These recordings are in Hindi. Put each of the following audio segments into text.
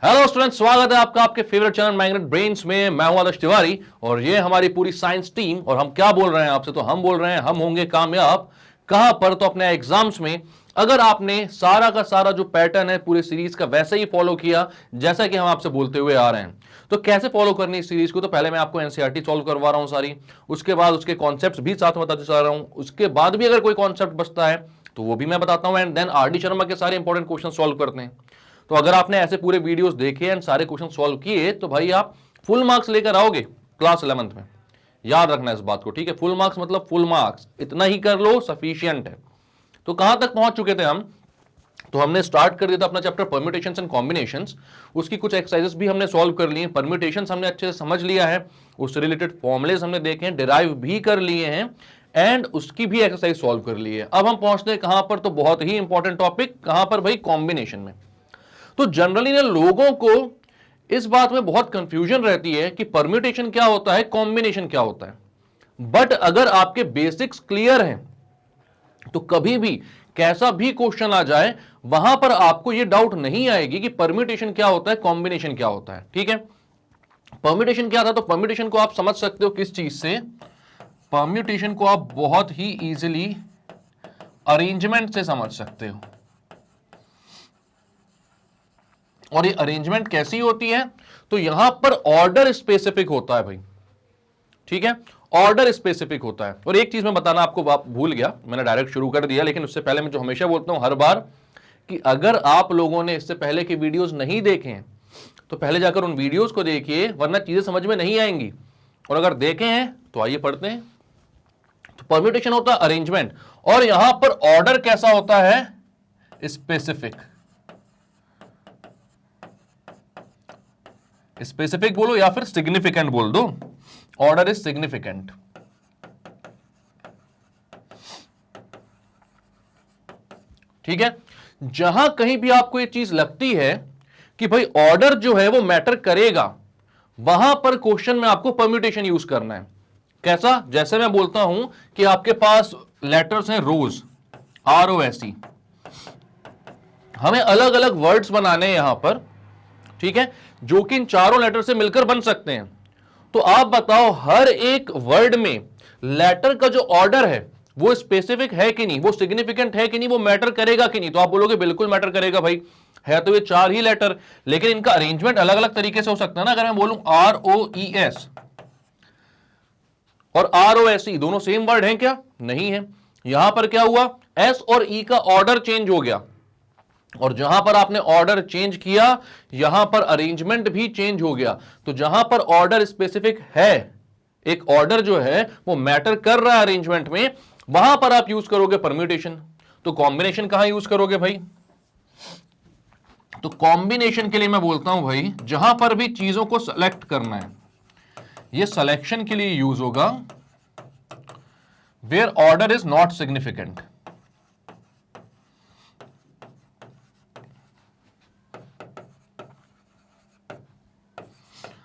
हेलो स्टूडेंट, स्वागत है आपका आपके फेवरेट चैनल मैग्नेट ब्रेन्स में। मैं हूं आदर्श तिवारी और ये हमारी पूरी साइंस टीम। और हम क्या बोल रहे हैं आपसे? तो हम बोल रहे हैं हम होंगे कामयाब। कहां पर? तो अपने एग्जाम्स में। अगर आपने सारा का सारा जो पैटर्न है पूरे सीरीज का वैसे ही फॉलो किया जैसा कि हम आपसे बोलते हुए आ रहे हैं, तो कैसे फॉलो करनी इस सीरीज को? तो पहले मैं आपको एनसीईआरटी सॉल्व करवा रहा हूं सारी, उसके बाद उसके कॉन्सेप्ट्स भी साथ में बताते चल रहा हूं, उसके बाद भी अगर कोई कॉन्सेप्ट बचता है तो वो भी मैं बताता हूं, एंड देन आरडी शर्मा के सारे इंपॉर्टेंट क्वेश्चन सॉल्व करते हैं। तो अगर आपने ऐसे पूरे वीडियोस देखे एंड सारे क्वेश्चन सॉल्व किए तो भाई आप फुल मार्क्स लेकर आओगे क्लास 11th में। याद रखना इस बात को, ठीक है? फुल मार्क्स मतलब फुल मार्क्स, इतना ही कर लो, सफिशिएंट है। तो कहां तक पहुंच चुके थे हम? तो हमने स्टार्ट कर दिया था अपना चैप्टर परम्यूटेशंस एंड कॉम्बिनेशंस। उसकी कुछ एक्सरसाइजेस भी हमने सॉल्व कर लिए। परम्यूटेशंस हमने अच्छे से समझ लिया है, उससे रिलेटेड फॉर्मुलेस हमने देखे हैं, डिराइव भी कर लिए हैं, एंड उसकी भी एक्सरसाइज सॉल्व कर ली है। अब हम पहुंचते हैं कहां पर? तो बहुत ही इंपॉर्टेंट टॉपिक, कहां पर भाई? कॉम्बिनेशन में। तो जनरली ना लोगों को इस बात में बहुत कंफ्यूजन रहती है कि परम्यूटेशन क्या होता है, कॉम्बिनेशन क्या होता है। बट अगर आपके बेसिक्स क्लियर हैं तो कभी भी कैसा भी क्वेश्चन आ जाए वहां पर आपको यह डाउट नहीं आएगी कि परम्यूटेशन क्या होता है, कॉम्बिनेशन क्या होता है। ठीक है? परम्यूटेशन क्या था? तो परम्यूटेशन को आप समझ सकते हो किस चीज से? परम्यूटेशन को आप बहुत ही इजीली अरेंजमेंट से समझ सकते हो। और ये अरेंजमेंट कैसी होती है? तो यहां पर ऑर्डर स्पेसिफिक होता है भाई। ठीक है? ऑर्डर स्पेसिफिक होता है। और एक चीज मैं बताना आपको भूल गया, मैंने डायरेक्ट शुरू कर दिया, लेकिन उससे पहले मैं जो हमेशा बोलता हूं हर बार कि अगर आप लोगों ने इससे पहले की वीडियोस नहीं देखे हैं तो पहले जाकर उन वीडियोस को देखिए, वरना चीजें समझ में नहीं आएंगी। और अगर देखे हैं तो आइए पढ़ते हैं। तो परम्यूटेशन होता है अरेंजमेंट, और यहां पर ऑर्डर कैसा होता है? स्पेसिफिक। स्पेसिफिक बोलो या फिर सिग्निफिकेंट बोल दो। Order is significant. ठीक है? जहां कहीं भी आपको यह चीज लगती है कि भाई ऑर्डर जो है वो मैटर करेगा, वहां पर क्वेश्चन में आपको परम्यूटेशन यूज करना है। कैसा? जैसे मैं बोलता हूं कि आपके पास लेटर्स हैं रोज, ROSE, हमें अलग अलग वर्ड्स बनाने हैं यहां पर, ठीक है, जो कि इन चारों लेटर से मिलकर बन सकते हैं। तो आप बताओ हर एक वर्ड में लेटर का जो ऑर्डर है वो स्पेसिफिक है कि नहीं, वो सिग्निफिकेंट है कि नहीं, वो मैटर करेगा कि नहीं? तो आप बोलोगे बिल्कुल मैटर करेगा भाई, है तो ये चार ही लेटर, लेकिन इनका अरेंजमेंट अलग अलग तरीके से हो सकता है ना। अगर मैं बोलूं ROES और ROSE, दोनों सेम वर्ड हैं क्या? नहीं है। यहां पर क्या हुआ? S और E का ऑर्डर चेंज हो गया, और जहां पर आपने ऑर्डर चेंज किया यहां पर अरेंजमेंट भी चेंज हो गया। तो जहां पर ऑर्डर स्पेसिफिक है, एक ऑर्डर जो है वो मैटर कर रहा है अरेंजमेंट में, वहां पर आप यूज करोगे परम्यूटेशन। तो कॉम्बिनेशन कहां यूज करोगे भाई? तो कॉम्बिनेशन के लिए मैं बोलता हूं भाई, जहां पर भी चीजों को सेलेक्ट करना है, यह सिलेक्शन के लिए यूज होगा where order is not significant.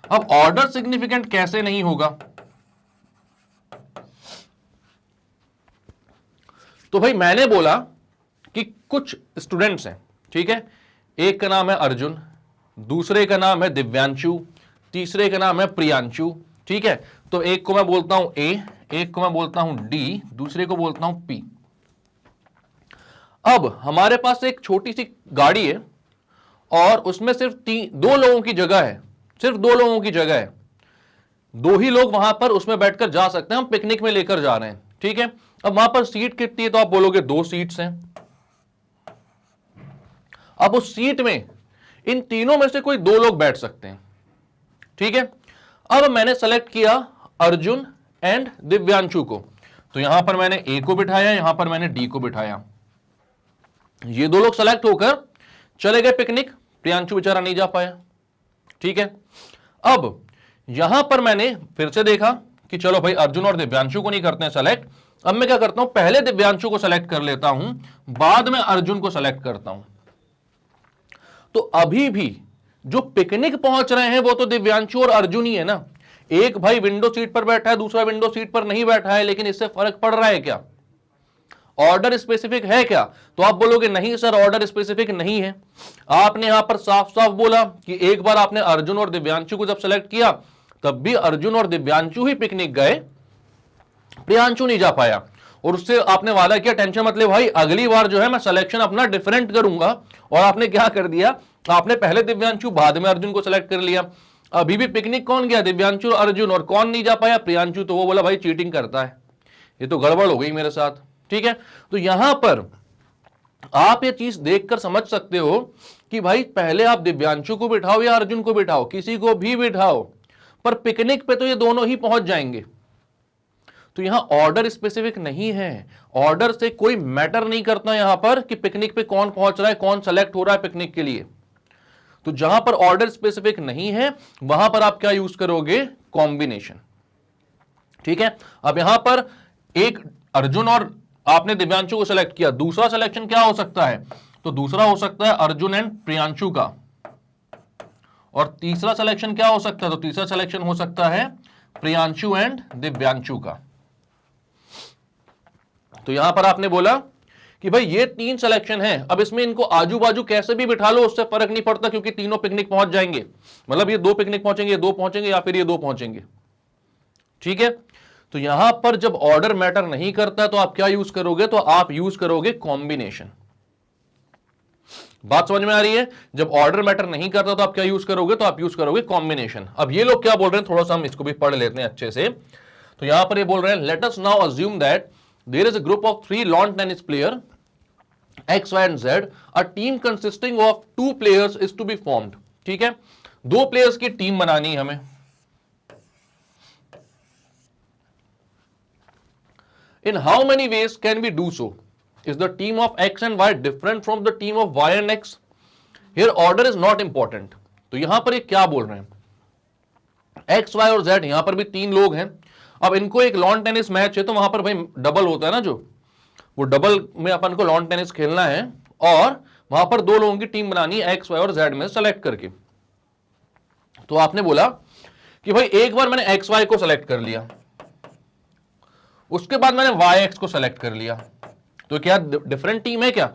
अब ऑर्डर सिग्निफिकेंट कैसे नहीं होगा? तो भाई मैंने बोला कि कुछ स्टूडेंट्स हैं, ठीक है, एक का नाम है अर्जुन, दूसरे का नाम है दिव्यांशु, तीसरे का नाम है प्रियांशु। ठीक है? तो एक को मैं बोलता हूं ए, एक को मैं बोलता हूं डी, दूसरे को बोलता हूं पी। अब हमारे पास एक छोटी सी गाड़ी है और उसमें सिर्फ दो लोगों की जगह है, सिर्फ दो लोगों की जगह है, दो ही लोग वहां पर उसमें बैठकर जा सकते हैं, हम पिकनिक में लेकर जा रहे हैं। ठीक है? अब वहां पर सीट कितनी है? तो आप बोलोगे 2 सीट्स हैं। अब उस सीट में इन तीनों में से कोई 2 लोग बैठ सकते हैं। ठीक है? अब मैंने सेलेक्ट किया अर्जुन एंड दिव्यांशु को, तो यहां पर मैंने ए को बिठाया, यहां पर मैंने डी को बिठाया। ये 2 लोग सेलेक्ट होकर चले गए पिकनिक, प्रियांशु बेचारा नहीं जा पाया। ठीक है? अब यहां पर मैंने फिर से देखा कि चलो भाई अर्जुन और दिव्यांशु को नहीं करते हैं सेलेक्ट, अब मैं क्या करता हूं, पहले दिव्यांशु को सेलेक्ट कर लेता हूं, बाद में अर्जुन को सेलेक्ट करता हूं। तो अभी भी जो पिकनिक पहुंच रहे हैं वो तो दिव्यांशु और अर्जुन ही है ना। एक भाई विंडो सीट पर बैठा है, दूसरा विंडो सीट पर नहीं बैठा है, लेकिन इससे फर्क पड़ रहा है क्या? ऑर्डर स्पेसिफिक है क्या? तो आप बोलोगे नहीं सर ऑर्डर स्पेसिफिक नहीं है। आपने यहां पर साफ साफ बोला कि एक बार आपने अर्जुन और दिव्यांशु को जब सेलेक्ट किया तब भी अर्जुन और दिव्यांशु ही पिकनिक गए, प्रियांशु नहीं जा पाया। और उससे आपने वादा किया टेंशन मत ले भाई, अगली बार जो है मैं सिलेक्शन अपना डिफरेंट करूंगा। और आपने क्या कर दिया, आपने पहले दिव्यांशु बाद में अर्जुन को सिलेक्ट कर लिया। अभी भी पिकनिक कौन गया? दिव्यांशु और अर्जुन, और कौन नहीं जा पाया? प्रियांशु। तो वो बोला भाई चीटिंग करता है, ये तो गड़बड़ हो गई मेरे साथ। ठीक है, तो यहां पर आप ये चीज देखकर समझ सकते हो कि भाई पहले आप दिव्यांशु को बिठाओ या अर्जुन को बिठाओ, किसी को भी बिठाओ, पर पिकनिक पे तो ये दोनों ही पहुंच जाएंगे। तो यहां ऑर्डर स्पेसिफिक नहीं है, ऑर्डर से कोई मैटर नहीं करता यहां पर कि पिकनिक पे कौन पहुंच रहा है, कौन सेलेक्ट हो रहा है पिकनिक के लिए। तो जहां पर ऑर्डर स्पेसिफिक नहीं है वहां पर आप क्या यूज करोगे? कॉम्बिनेशन। ठीक है, अब यहां पर एक अर्जुन और आपने दिव्यांशु को सेलेक्ट किया, दूसरा सिलेक्शन क्या हो सकता है? तो दूसरा हो सकता है अर्जुन एंड प्रियांशु का, और तीसरा सिलेक्शन क्या हो सकता है? तो तीसरा सिलेक्शन हो सकता है प्रियांशु एंड दिव्यांशु का। तो यहां पर आपने बोला कि भाई ये तीन सिलेक्शन है, अब इसमें इनको आजू बाजू कैसे भी बिठा लो उससे फर्क नहीं पड़ता, क्योंकि तीनों पिकनिक पहुंच जाएंगे। मतलब ये दो पिकनिक पहुंचेंगे, ये दो पहुंचेंगे, या फिर ये दो पहुंचेंगे। ठीक है, तो यहां पर जब ऑर्डर मैटर नहीं करता तो आप क्या यूज करोगे? तो आप यूज करोगे कॉम्बिनेशन। बात समझ में आ रही है? जब ऑर्डर मैटर नहीं करता तो आप क्या यूज करोगे? तो आप यूज करोगे कॉम्बिनेशन। अब ये लोग क्या बोल रहे हैं, थोड़ा सा हम इसको भी पढ़ लेते हैं अच्छे से। तो यहां पर ये बोल रहे हैं, let us now assume that there is a group of 3 lawn tennis player X, Y and Z. A team consisting of 2 players is to be formed. ठीक है, 2 प्लेयर्स की टीम बनानी है हमें। In how many ways can we do so? Is the team of X and Y different from the team of Y and X? Here order is not important. तो यहां पर ये क्या बोल रहे हैं? X, Y और Z, यहां पर भी 3 लोग हैं। अब इनको एक लॉन टेनिस मैच है, तो वहां पर भाई डबल होता है ना, जो वो डबल में अपन को लॉन टेनिस खेलना है, और वहां पर 2 लोगों की टीम बनानी है X, Y और Z में सेलेक्ट करके। तो आपने बोला कि भाई एक बार मैंने X, Y को सेलेक्ट कर लिया, उसके बाद मैंने Y, X को सेलेक्ट कर लिया, तो क्या डिफरेंट टीम है क्या?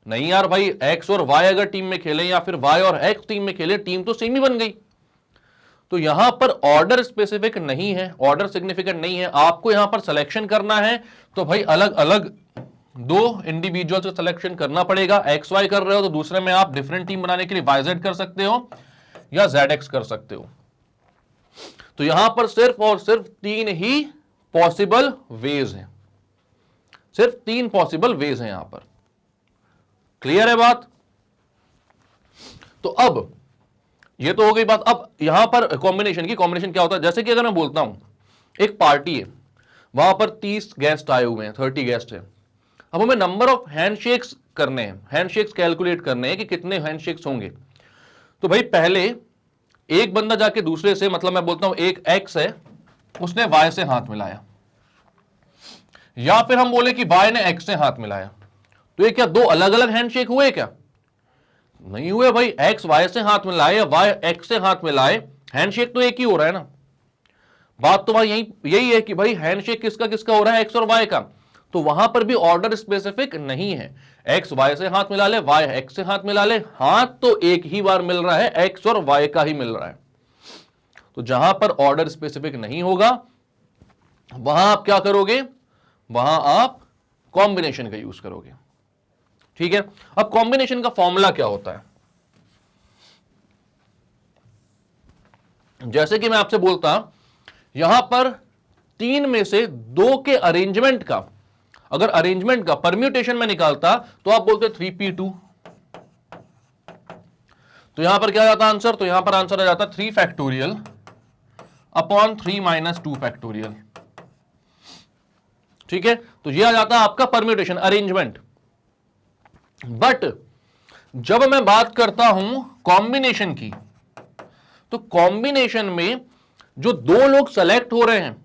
नहीं यार भाई, X और Y अगर टीम में खेले या फिर Y और X टीम में खेले, टीम तो सेम ही बन गई। तो यहां पर ऑर्डर स्पेसिफिक नहीं है, ऑर्डर सिग्निफिकेंट नहीं है, आपको यहां पर सिलेक्शन करना है तो भाई अलग अलग 2 इंडिविजुअल से सिलेक्शन करना पड़ेगा। X, Y कर रहे हो तो दूसरे में आप डिफरेंट टीम बनाने के लिए YZ कर सकते हो या ZX कर सकते हो। तो यहां पर सिर्फ और सिर्फ 3 ही पॉसिबल वेज हैं, सिर्फ 3 पॉसिबल वेज हैं यहां पर। क्लियर है बात? तो अब ये तो हो गई बात। अब यहां पर कॉम्बिनेशन की, कॉम्बिनेशन क्या होता है? जैसे कि अगर मैं बोलता हूं एक पार्टी है, वहां पर 30 गेस्ट आए हुए हैं, 30 गेस्ट हैं। अब हमें नंबर ऑफ हैंडशेक्स करने हैं, हैंडशेक्स कैलकुलेट करने हैं कि कितने हैंडशेक्स होंगे। तो भाई पहले एक बंदा जाके दूसरे से, मतलब मैं बोलता हूं एक X है, उसने Y से हाथ मिलाया, या फिर हम बोले कि Y ने X से हाथ मिलाया, तो ये क्या 2 अलग अलग हैंडशेक हुए? क्या नहीं हुए भाई। X Y से हाथ मिलाए या Y X से हाथ मिलाए, हैंडशेक तो एक ही हो रहा है ना। बात तो भाई यही है कि भाई हैंडशेक किसका किसका हो रहा है? X और Y का। तो वहां पर भी ऑर्डर स्पेसिफिक नहीं है। X Y से हाथ मिला ले, Y X से हाथ मिला ले, हाथ तो एक ही बार मिल रहा है, X और Y का ही मिल रहा है। तो जहां पर ऑर्डर स्पेसिफिक नहीं होगा वहां आप क्या करोगे? वहां आप कॉम्बिनेशन का यूज करोगे। ठीक है, अब कॉम्बिनेशन का फॉर्मूला क्या होता है? जैसे कि मैं आपसे बोलता, यहां पर 3 में से 2 के अरेंजमेंट का, अगर अरेंजमेंट का परम्यूटेशन में निकालता तो आप बोलते 3p2। तो यहां पर क्या आ जाता आंसर? तो यहां पर आंसर आ जाता 3 फैक्टोरियल अपॉन 3 माइनस 2 फैक्टोरियल। ठीक है, तो यह आ जाता आपका परम्यूटेशन, अरेंजमेंट। बट जब मैं बात करता हूं कॉम्बिनेशन की, तो कॉम्बिनेशन में जो 2 लोग सेलेक्ट हो रहे हैं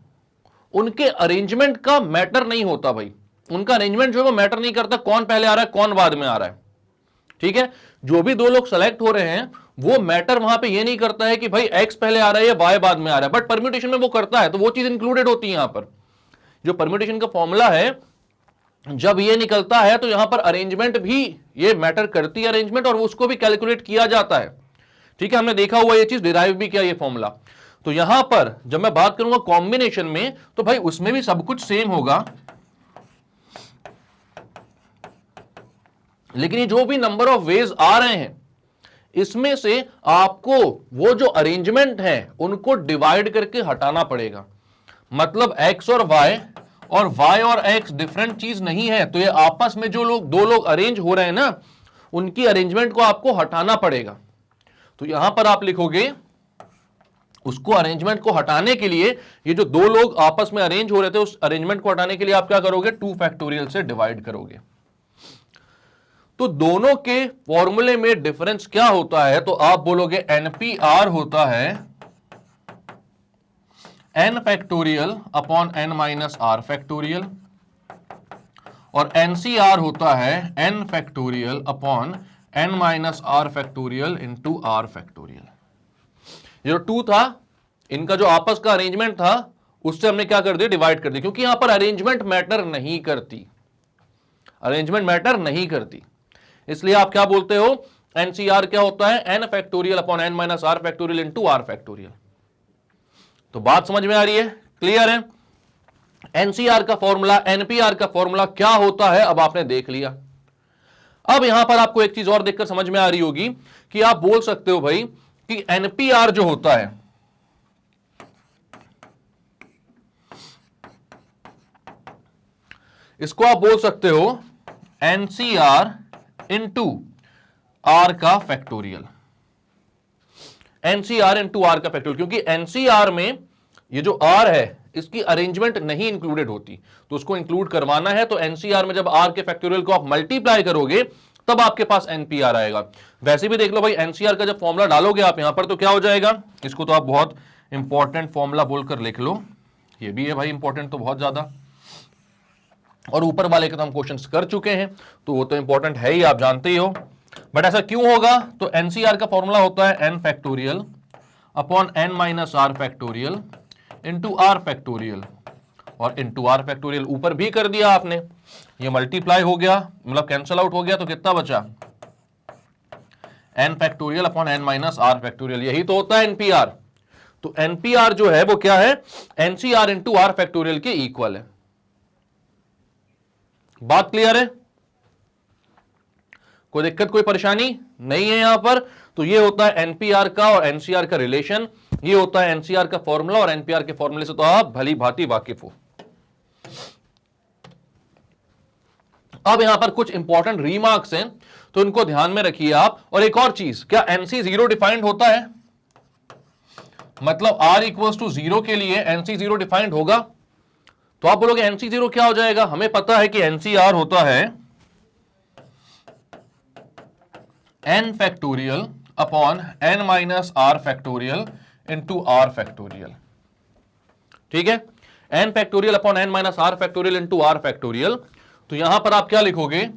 उनके अरेंजमेंट का मैटर नहीं होता भाई। उनका अरेंजमेंट जो है वो मैटर नहीं करता, कौन पहले आ रहा है कौन बाद में आ रहा है। ठीक है, जो भी 2 लोग सेलेक्ट हो रहे हैं वो मैटर वहां पे ये नहीं करता है कि भाई X पहले आ रहा है या Y बाद में आ रहा है, बट परम्यूटेशन में वो करता है, तो वो चीज इंक्लूडेड होती है। यहां पर जो परम्यूटेशन का फॉर्मूला है जब ये निकलता है तो यहां पर अरेंजमेंट भी ये मैटर करती है, अरेंजमेंट, और उसको भी कैलकुलेट किया जाता है। ठीक है, हमने देखा हुआ ये चीज, डिराइव भी किया ये फॉर्मूला। तो यहां पर जब मैं बात करूंगा कॉम्बिनेशन में, तो भाई उसमें भी सब कुछ सेम होगा, लेकिन ये जो भी नंबर ऑफ वेज आ रहे हैं इसमें से आपको वो जो अरेंजमेंट है उनको डिवाइड करके हटाना पड़ेगा। मतलब x और y और x डिफरेंट चीज नहीं है, तो ये आपस में जो दो लोग अरेंज हो रहे हैं ना, उनकी अरेंजमेंट को आपको हटाना पड़ेगा। तो यहां पर आप लिखोगे, उसको अरेंजमेंट को हटाने के लिए, ये जो दो लोग आपस में अरेंज हो रहे थे उस अरेंजमेंट को हटाने के लिए आप क्या करोगे, 2 फैक्टोरियल से डिवाइड करोगे। तो दोनों के फॉर्मूले में डिफरेंस क्या होता है, तो आप बोलोगे NPR होता है n factorial upon n minus r factorial, और NCR होता है n factorial upon n minus r factorial into r factorial. जो 2 था, इनका जो आपस का अरेंजमेंट था, उससे हमने क्या कर दिया, डिवाइड कर दिया, क्योंकि यहां पर अरेंजमेंट मैटर नहीं करती, अरेंजमेंट मैटर नहीं करती। इसलिए आप क्या बोलते हो, NCR क्या होता है, n factorial upon n minus r factorial into r factorial. तो बात समझ में आ रही है, क्लियर है। NCR का फॉर्मूला, NPR का फॉर्मूला क्या होता है, अब आपने देख लिया। अब यहां पर आपको एक चीज और देखकर समझ में आ रही होगी कि आप बोल सकते हो भाई कि NPR जो होता है, इसको आप बोल सकते हो NCR इंटू आर का फैक्टोरियल, NCR इंटू आर का फैक्टोरियल, क्योंकि NCR में ये जो R है इसकी अरेंजमेंट नहीं इंक्लूडेड होती, तो उसको इंक्लूड करवाना है। तो NCR में जब R के फैक्टोरियल को आप मल्टीप्लाई करोगे तब आपके पास NPR आएगा। वैसे भी देख लो भाई, NCR का जब फॉर्मूला डालोगे आप यहां पर तो क्या हो जाएगा, इसको तो आप बहुत इंपॉर्टेंट फॉर्मूला बोलकर लिख लो, ये भी है भाई इंपॉर्टेंट तो बहुत ज्यादा, और ऊपर वाले के तो हम क्वेश्चंस कर चुके हैं, तो वो तो इंपॉर्टेंट है ही, आप जानते ही हो। बट ऐसा क्यों होगा, तो NCR का फॉर्मूला होता है n factorial upon n minus r factorial into r factorial, और इंटू आर फैक्टोरियल ऊपर भी कर दिया आपने, ये मल्टीप्लाई हो गया, मतलब कैंसल आउट हो गया, तो कितना बचा, n factorial upon n minus r factorial, यही तो होता है NPR। तो NPR जो है वो क्या है, NCR इंटू आर फैक्टोरियल के इक्वल है। बात क्लियर है, कोई दिक्कत कोई परेशानी नहीं है यहां पर। तो ये होता है NPR का और NCR का रिलेशन, ये होता है NCR का फॉर्मूला, और NPR के फॉर्मूले से तो आप भली भांति वाकिफ हो। अब यहां पर कुछ इंपॉर्टेंट रीमार्क्स हैं, तो इनको ध्यान में रखिए आप। और एक और चीज, क्या NC0 डिफाइंड होता है, मतलब R इक्वल्स टू 0 के लिए NC0 डिफाइंड होगा, तो आप बोलोगे NC0 क्या हो जाएगा, हमें पता है कि NCR होता है n factorial upon n minus r factorial into r factorial. ठीक है, n factorial upon n minus r factorial into r factorial. तो यहां पर आप क्या लिखोगे,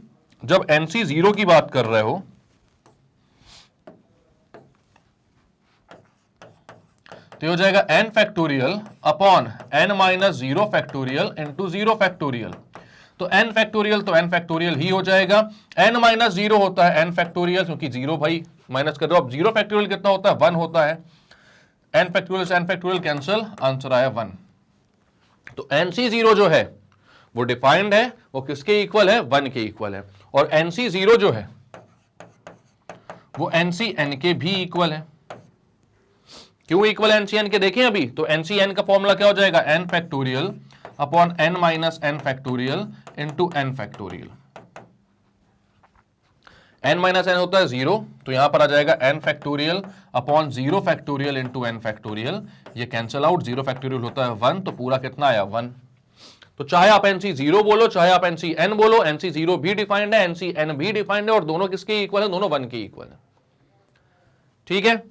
जब NC0 की बात कर रहे हो तो हो जाएगा n factorial upon n minus 0 factorial into 0 factorial. तो n फैक्टोरियल तो n फैक्टोरियल ही हो जाएगा, n माइनस 0 होता है n फैक्टोरियल, क्योंकि 0 भाई माइनस कर दो, अब 0 फैक्टोरियल कितना होता है, 1 होता है, n फैक्टोरियल से n फैक्टोरियल कैंसिल, आंसर आया 1। तो NC0 जो है वो डिफाइंड है, वो किसके इक्वल है, 1 के इक्वल है, और NC0 जो है वो NCN के भी इक्वल है। क्यों इक्वल है NCN के, देखें अभी, तो NCN का फॉर्मूला क्या हो जाएगा, n factorial upon n minus n factorial into n factorial. n minus n होता है 0, तो यहां पर आ जाएगा n factorial upon 0 factorial into n factorial, ये कैंसिल आउट, 0 फैक्टोरियल होता है 1, तो पूरा कितना आया 1। तो चाहे आप NC0 बोलो चाहे आप NCN बोलो, NC0 भी डिफाइंड है, NCN भी डिफाइंड है, और दोनों किसके इक्वल है, दोनों 1 के इक्वल है। ठीक है,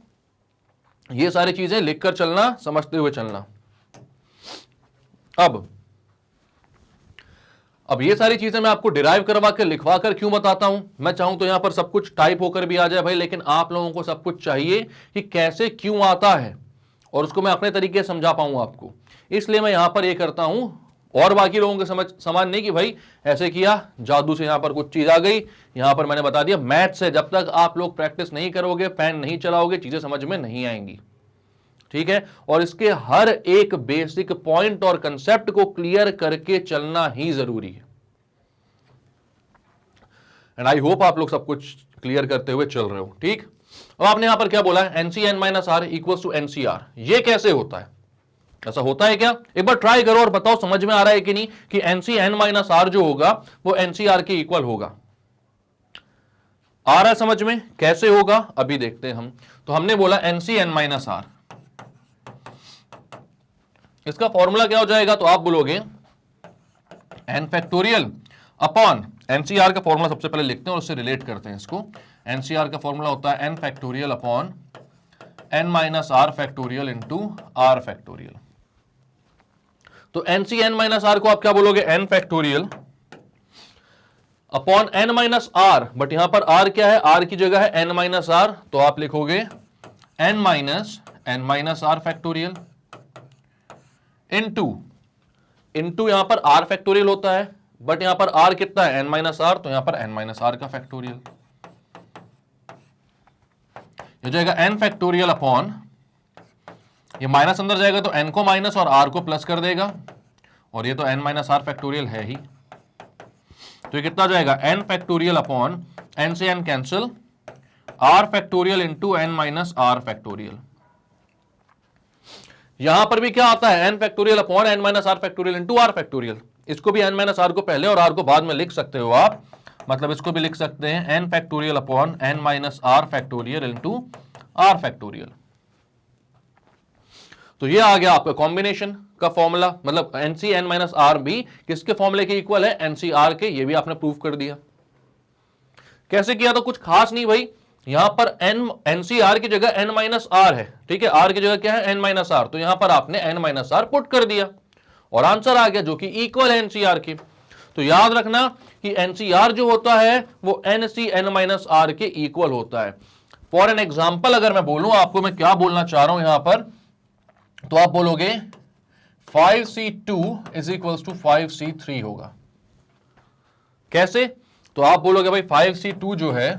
ये सारी चीजें लिखकर चलना, समझते हुए चलना। अब ये सारी चीजें मैं आपको डिराइव करवा कर लिखवा कर क्यों बताता हूं, मैं चाहूं तो यहां पर सब कुछ टाइप होकर भी आ जाए भाई, लेकिन आप लोगों को सब कुछ चाहिए कि कैसे क्यों आता है, और उसको मैं अपने तरीके से समझा पाऊं आपको, इसलिए मैं यहां पर ये करता हूं, और बाकी लोगों के समान नहीं कि भाई ऐसे किया जादू से यहां पर कुछ चीज आ गई। यहां पर मैंने बता दिया मैथ से जब तक आप लोग प्रैक्टिस नहीं करोगे, पेन नहीं चलाओगे, चीजें समझ में नहीं आएंगी, ठीक है। और इसके हर एक बेसिक पॉइंट और कंसेप्ट को क्लियर करके चलना ही जरूरी है। एंड आई होप आप लोग सब कुछ क्लियर करते हुए चल रहे हो, ठीक। अब आपने यहां पर क्या बोला है, n c N minus r equals to n c r. ये कैसे होता है, ऐसा होता है क्या? एक बार ट्राई करो और बताओ समझ में आ रहा है कि नहीं कि एनसी एन माइनस आर जो होगा वो एनसीआर के इक्वल होगा। आ रहा है समझ में? कैसे होगा अभी देखते हैं हम। तो हमने बोला एनसी एन माइनस आर, इसका फॉर्मूला क्या हो जाएगा? तो आप बोलोगे एन फैक्टोरियल अपॉन, एनसीआर का फॉर्मूला सबसे पहले लिखते हैं और उससे रिलेट करते हैं इसको। एनसीआर का फॉर्मूला होता है n factorial upon n minus r factorial into r factorial. तो एनसी एन माइनस आर को आप क्या बोलोगे? N factorial upon n minus r, but यहां पर आर क्या है? आर की जगह है एन माइनस आर, तो आप लिखोगे n minus r factorial into यहां पर आर फैक्टोरियल होता है, बट यहां पर आर कितना है? एन माइनस आर, तो यहां पर एन माइनस आर का फैक्टोरियल हो जाएगा एन फैक्टोरियल अपॉन, ये माइनस अंदर जाएगा तो एन को माइनस और आर को प्लस कर देगा, और ये तो एन माइनस आर फैक्टोरियल है ही, तो ये कितना जाएगा? एन फैक्टोरियल अपॉन, एन से n cancel, r factorial into n minus r factorial. यहां पर भी क्या आता है? N factorial upon n minus r factorial into r factorial. इसको भी एन माइनस आर को पहले और आर को बाद में लिख सकते हो आप, मतलब इसको भी लिख सकते हैं n factorial upon n minus r factorial into r factorial. तो ये आ गया आपका कॉम्बिनेशन का फॉर्मूला, मतलब एनसी एन माइनस आर भी किसके फॉर्मूले के इक्वल है? एनसीआर के। ये भी आपने प्रूव कर दिया। कैसे किया? तो कुछ खास नहीं भाई, यहां पर एन एनसीआर की जगह एन माइनस आर है, ठीक है, आर की जगह क्या है? एन माइनस आर, तो यहां पर आपने एन माइनस आर पुट कर दिया और आंसर आ गया जो कि इक्वल है एनसीआर के। तो याद रखना कि एनसीआर जो होता है वो एनसी एन माइनस आर के इक्वल होता है। फॉर एन एग्जाम्पल अगर मैं बोलूं आपको, मैं क्या बोलना चाह रहा हूं यहां पर, तो आप बोलोगे 5c2 is equals to 5c3 होगा। कैसे? तो आप बोलोगे भाई 5c2 जो है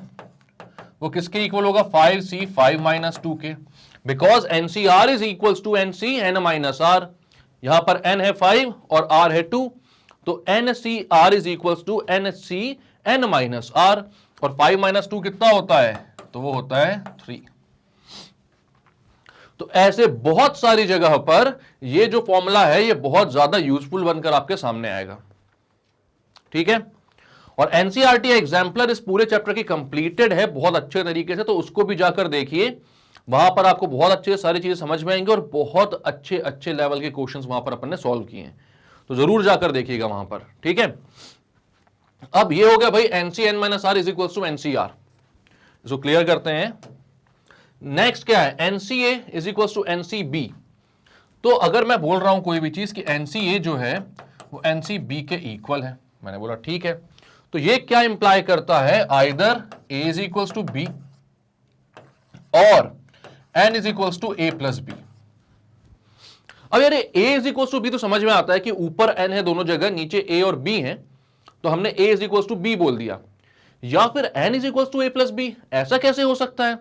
वो किसके इक्वल होगा? 5c5 माइनस 2 के, because n c r is equals to n c N minus r. यहां पर n है 5 और r है 2, तो n c r is equals to n c N minus r, और 5 माइनस 2 कितना होता है? तो वो होता है 3। तो ऐसे बहुत सारी जगह पर ये जो फॉर्मूला है ये बहुत ज्यादा यूजफुल बनकर आपके सामने आएगा, ठीक है। और एनसीईआरटी एग्जाम्पलर इस पूरे चैप्टर की कंप्लीटेड है बहुत अच्छे तरीके से, तो उसको भी जाकर देखिए, वहां पर आपको बहुत अच्छे सारी चीजें समझ में आएंगी और बहुत अच्छे अच्छे लेवल के क्वेश्चंस वहां पर अपन ने सॉल्व किए हैं, तो जरूर जाकर देखिएगा वहां पर, ठीक है। अब ये हो गया भाई n c N minus r is equal to n c r, इसको क्लियर करते हैं। नेक्स्ट क्या है? N c a is equal to n c b. तो अगर मैं बोल रहा हूं कोई भी चीज कि एनसीए जो है वो एनसीबी के इक्वल है, मैंने बोला ठीक है, तो ये क्या इंप्लाई करता है? Either A is equal to B और N is equal to A plus B. अब यार A is equal to B तो समझ में आता है कि ऊपर एन है दोनों जगह, नीचे ए और बी है, तो हमने a is equal to b बोल दिया, या फिर n is equal to A plus b, ऐसा कैसे हो सकता है?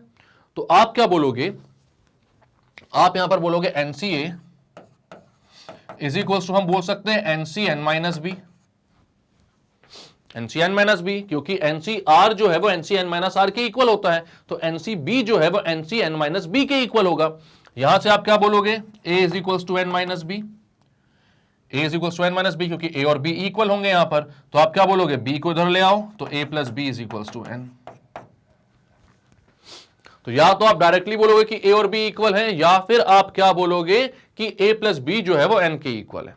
तो आप क्या बोलोगे? आप यहां पर बोलोगे एनसीए इज इक्वल टू, हम बोल सकते हैं NC N minus B, NC N minus B, क्योंकि एनसीआर जो है वो एनसी एन माइनस आर के इक्वल होता है, तो एनसीबी जो है वो एनसी एन माइनस बी के इक्वल होगा। यहां से आप क्या बोलोगे? A is equal to N minus B, A is equal to N minus B, क्योंकि ए और बी इक्वल होंगे यहां पर, तो आप क्या बोलोगे? बी को इधर ले आओ, तो A plus B is equal to N. तो या तो आप डायरेक्टली बोलोगे कि ए और बी इक्वल है, या फिर आप क्या बोलोगे कि ए प्लस बी जो है वो एन के इक्वल है।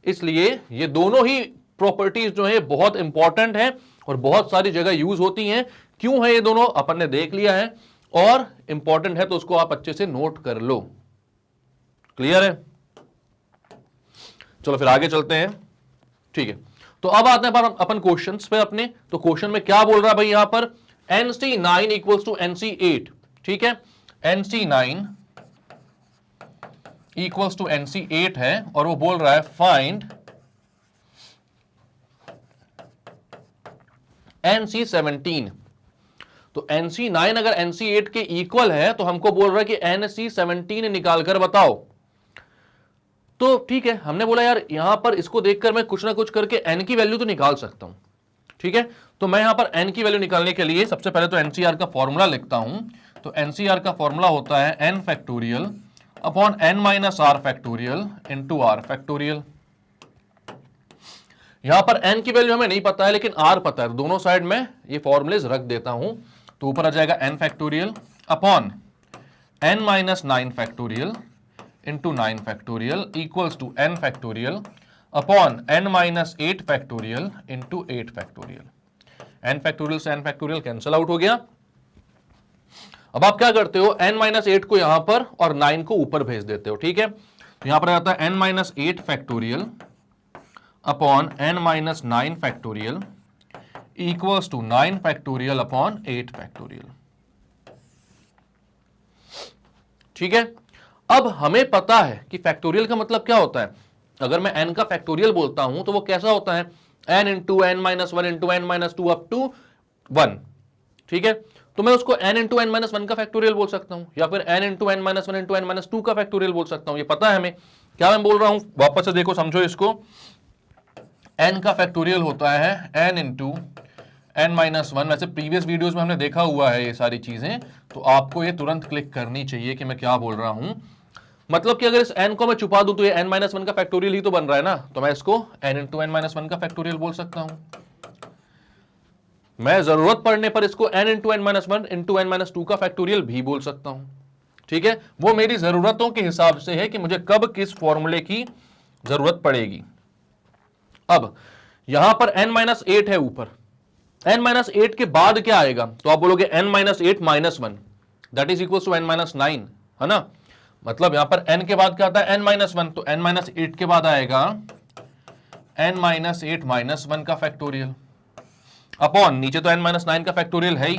इसलिए ये दोनों ही प्रॉपर्टीज जो है बहुत इंपॉर्टेंट है और बहुत सारी जगह यूज होती हैं। क्यों है ये दोनों अपन ने देख लिया है, और इंपॉर्टेंट है तो उसको आप अच्छे से नोट कर लो। क्लियर है? चलो फिर आगे चलते हैं, ठीक है। तो अब आते हैं अपन क्वेश्चंस पे अपने। तो क्वेश्चन में क्या बोल रहा है भाई यहां पर? NC9 इक्वल्स टू NC8, ठीक है। NC9 इक्वल्स टू एनसी 8 है और वो बोल रहा है फाइंड एनसी 17। तो एनसी 9 अगर एनसी 8 के इक्वल है तो हमको बोल रहा है कि एनसी 17 निकाल कर बताओ। तो ठीक है, हमने बोला यार यहां पर इसको देखकर मैं कुछ ना कुछ करके एन की वैल्यू तो निकाल सकता हूं। ठीक है, तो मैं यहां पर एन की वैल्यू निकालने के लिए सबसे पहले तो एनसीआर का फॉर्मूला लिखता हूं। तो एनसीआर का फॉर्मूला होता है n factorial upon n minus r factorial into r factorial. यहां पर n की वैल्यू हमें नहीं पता है लेकिन r पता है, दोनों साइड में ये फॉर्मूलेज रख देता हूं। तो ऊपर आ जाएगा n factorial upon n minus 9 factorial into 9 factorial equals to n factorial upon n minus 8 factorial into 8 factorial. n factorial से n फैक्टोरियल कैंसिल आउट हो गया। अब आप क्या करते हो, n माइनस 8 को यहां पर और 9 को ऊपर भेज देते हो। ठीक है, तो यहां पर आता है n minus 8 factorial upon n minus 9 factorial equals to 9 factorial upon 8 factorial. ठीक है, अब हमें पता है कि फैक्टोरियल का मतलब क्या होता है। अगर मैं n का फैक्टोरियल बोलता हूं तो वो कैसा होता है, n into n minus 1 into n minus 2 up to 1। ठीक है, तो मैं उसको n इंटू n माइनस 1 का फैक्टोरियल बोल सकता हूं या फिर n into n minus 1 into n minus 2 का फैक्टोरियल बोल सकता हूं। ये पता है हमें क्या मैं बोल रहा हूं, वापस से देखो समझो इसको। n का फैक्टोरियल होता है n इंटू n माइनस 1। वैसे प्रीवियस वीडियोस में हमने देखा हुआ है ये सारी चीजें, तो आपको ये तुरंत क्लिक करनी चाहिए कि मैं क्या बोल रहा हूं। मतलब कि अगर इस n को मैं छुपा दूं तो ये n माइनस 1 का फैक्टोरियल ही तो बन रहा है ना, तो मैं इसको n इंटू n माइनस 1 का फैक्टोरियल बोल सकता हूं। मैं जरूरत पड़ने पर इसको n into n minus 1 into n minus 2 का फैक्टोरियल भी बोल सकता हूं। ठीक है, वो मेरी जरूरतों के हिसाब से है कि मुझे कब किस फॉर्मूले की जरूरत पड़ेगी। अब यहां पर n माइनस 8 है ऊपर, n माइनस 8 के बाद क्या आएगा, तो आप बोलोगे n minus 8 minus 1 that is equal to n minus 9, है ना। मतलब यहां पर n के बाद क्या आता है, n माइनस 1, तो n माइनस 8 के बाद आएगा n माइनस 8 माइनस 1 का फैक्टोरियल अपॉन नीचे तो n माइनस 9 का फैक्टोरियल है ही,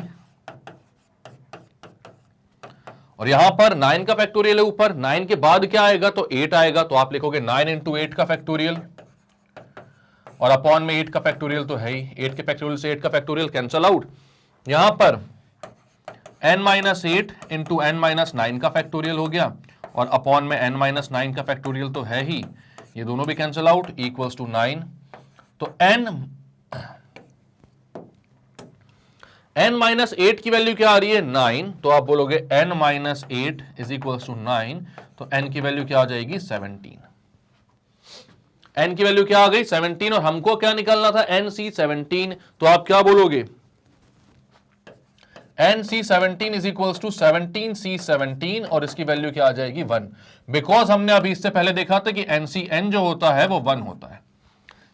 और यहां पर 9 का फैक्टोरियल है ऊपर, 9 के बाद क्या आएगा तो 8 आएगा, तो आप लिखोगे 9 इंटू 8 का फैक्टोरियल और अपॉन में 8 का फैक्टोरियल तो है ही, 8 के फैक्टोरियल से 8 का फैक्टोरियल कैंसल आउट। यहां पर n minus 8 into n minus 9 का फैक्टोरियल हो गया और अपॉन में n माइनस 9 का फैक्टोरियल तो है ही, ये दोनों भी कैंसल आउट इक्वल्स टू 9। तो n माइनस 8 की वैल्यू क्या आ रही है 9, तो आप बोलोगे n minus 8 is equals to 9, तो n की वैल्यू क्या आ जाएगी 17। n की वैल्यू क्या आ गई 17 और हमको क्या निकालना था NC17, तो आप क्या बोलोगे NC17 is equals to 17C17 और इसकी वैल्यू क्या आ जाएगी 1, बिकॉज हमने अभी इससे पहले देखा था कि NCN जो होता है वो 1 होता है।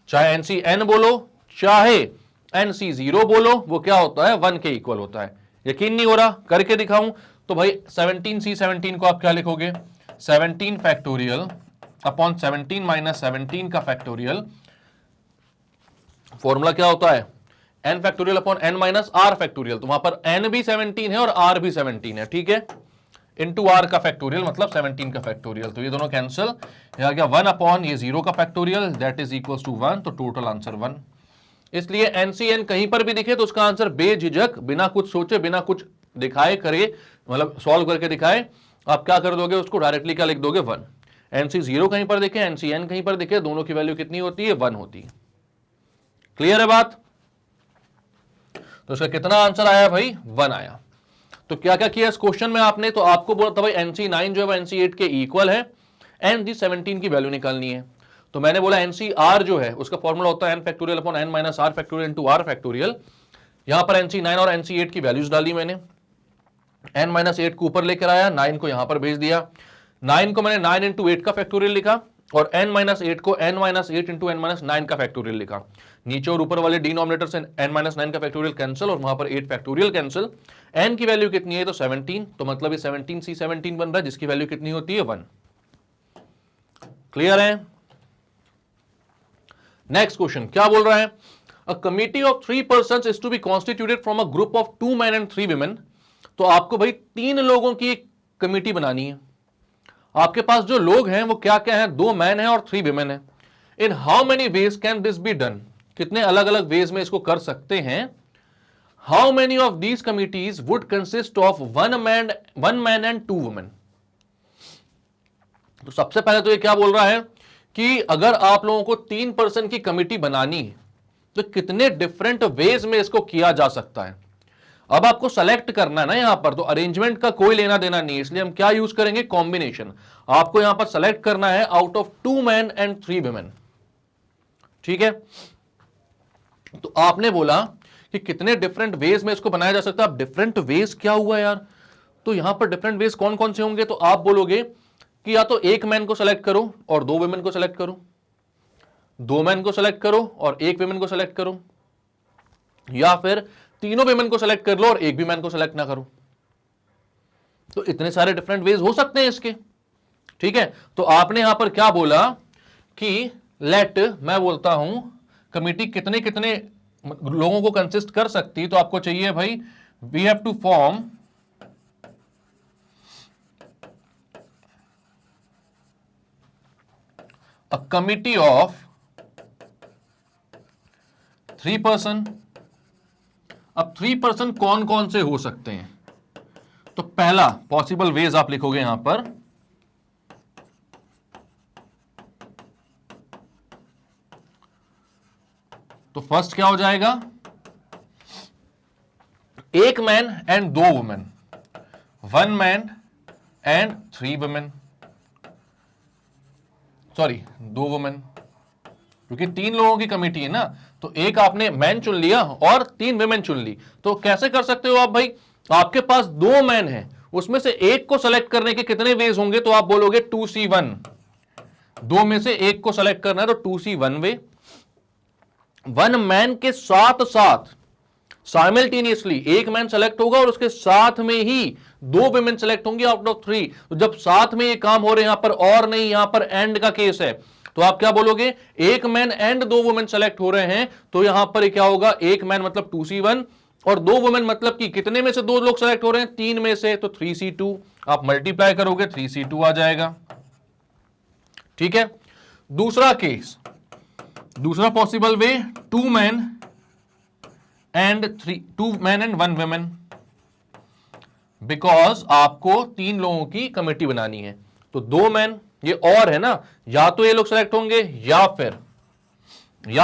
चाहे NCN बोलो चाहे NC0 बोलो, वो क्या होता है 1 के इक्वल होता है। यकीन नहीं हो रहा, करके दिखाऊं तो भाई 17C17 को आप क्या लिखोगे 17 फैक्टोरियल अपॉन 17 माइनस 17 का फैक्टोरियल। फॉर्मूला क्या होता है n factorial upon n minus r factorial, तो वहां पर n भी 17 है और r भी 17 है। ठीक है, इंटू r का फैक्टोरियल मतलब 17 का फैक्टोरियल, तो ये दोनों कैंसिल, आ गया 1 अपॉन ये 0 का factorial that is equal to 1, तो टोटल आंसर 1। इसलिए NCN कहीं पर भी दिखे तो उसका आंसर बेझिझक बिना कुछ सोचे बिना कुछ दिखाए करे, मतलब सॉल्व करके दिखाए, आप क्या कर दोगे उसको डायरेक्टली क्या लिख दोगे 1। NC0 कहीं पर दिखे NCN कहीं पर दिखे, दोनों की वैल्यू कितनी होती है 1 होती है। क्लियर है बात, तो इसका कितना आंसर आया भाई 1 आया। तो क्या क्या किया इस क्वेश्चन में आपने, तो आपको बोला था भाई NC9 जो है वो NC8 के इक्वल है, NC17 की वैल्यू निकालनी है। तो मैंने बोला NCR जो है उसका फॉर्मूला होता है n factorial upon n minus r factorial into r factorial. यहां पर NC9 और NC8 की वैल्यूज डाली मैंने, n माइनस 8 को ऊपर लेकर आया, 9 को यहां पर भेज दिया, 9 को मैंने 9 इंटू 8 का फैक्टोरियल लिखा और n माइनस 8 को n minus 8 into n minus 9 का फैक्टोरियल लिखा। नीचे और ऊपर वाले डिनोमिनेटर से n माइनस 9 का फैक्टोरियल कैंसिल और वहां पर 8 फैक्टोरियल कैंसिल। n की वैल्यू कितनी है तो 17, तो मतलब ये 17C17 बन रहा है जिसकी वैल्यू कितनी होती है 1। क्लियर है। नेक्स्ट क्वेश्चन क्या बोल रहा है, a committee of 3 persons is to be constituted from a group of 2 man and 3 women. तो आपको भाई 3 लोगों की एक कमिटी बनानी है, आपके पास जो लोग हैं वो क्या क्या है, 2 मैन है और 3 विमेन है। इन how many ways can this be done, कितने अलग अलग वेज में इसको कर सकते हैं। How many of these committees would consist of 1 man and 2 women. तो सबसे पहले तो ये क्या बोल रहा है कि अगर आप लोगों को 3 पर्सन की कमिटी बनानी है तो कितने डिफरेंट वेज में इसको किया जा सकता है। अब आपको सेलेक्ट करना है ना यहां पर, तो अरेंजमेंट का कोई लेना देना नहीं है, इसलिए हम क्या यूज करेंगे, कॉम्बिनेशन। आपको यहां पर सेलेक्ट करना है out of 2 man and 3 women. ठीक है, तो आपने बोला कि कितने डिफरेंट वेज में इसको बनाया जा सकता है। अब डिफरेंट वेज क्या हुआ यार, तो यहां पर डिफरेंट वेज कौन कौन से होंगे, तो आप बोलोगे कि या तो 1 मैन को सेलेक्ट करो और 2 वुमेन को सेलेक्ट करो, 2 मैन को सेलेक्ट करो और 1 वुमेन को सेलेक्ट करो, या फिर तीनों वुमेन को सेलेक्ट कर लो और 1 भी मैन को सेलेक्ट ना करो। तो इतने सारे डिफरेंट वेज हो सकते हैं इसके। ठीक है, तो आपने यहां पर क्या बोला कि लेट, मैं बोलता हूं कमिटी कितने कितने लोगों को कंसिस्ट कर सकती, तो आपको चाहिए भाई we have to form a committee of 3 person. अब 3 पर्सन कौन कौन से हो सकते हैं, तो पहला पॉसिबल वेज आप लिखोगे यहां पर, तो फर्स्ट क्या हो जाएगा, 1 man and 2 women, 1 man and 3 women, sorry 2 women, क्योंकि 3 लोगों की कमिटी है ना, तो एक आपने मैन चुन लिया और 3 वुमेन चुन ली। तो कैसे कर सकते हो आप भाई, आपके पास 2 मैन है, उसमें से एक को सेलेक्ट करने के कितने वेज होंगे, तो आप बोलोगे 2C1, 2 में से एक को सेलेक्ट करना है तो 2C1 वे। 1 मैन के साथ साथ साइमल्टेनियसली 1 मैन सेलेक्ट होगा और उसके साथ में ही 2 वुमेन सेलेक्ट होंगी आउट ऑफ 3। तो जब साथ में ये काम हो रहे हैं, यहां पर और नहीं, यहां पर एंड का केस है, तो आप क्या बोलोगे, 1 मैन एंड 2 वुमेन सेलेक्ट हो रहे हैं, तो यहां पर क्या होगा, 1 मैन मतलब 2C1 और 2 वुमेन मतलब कि कितने में से 2 लोग सेलेक्ट हो रहे हैं, 3 में से, तो 3C2। आप मल्टीप्लाई करोगे 3C2 आ जाएगा। ठीक है, दूसरा केस, दूसरा possible way, 2 man and 1 women, because आपको 3 लोगों की कमिटी बनानी है। तो 2 मैन, ये और है ना, या तो ये लोग सेलेक्ट होंगे या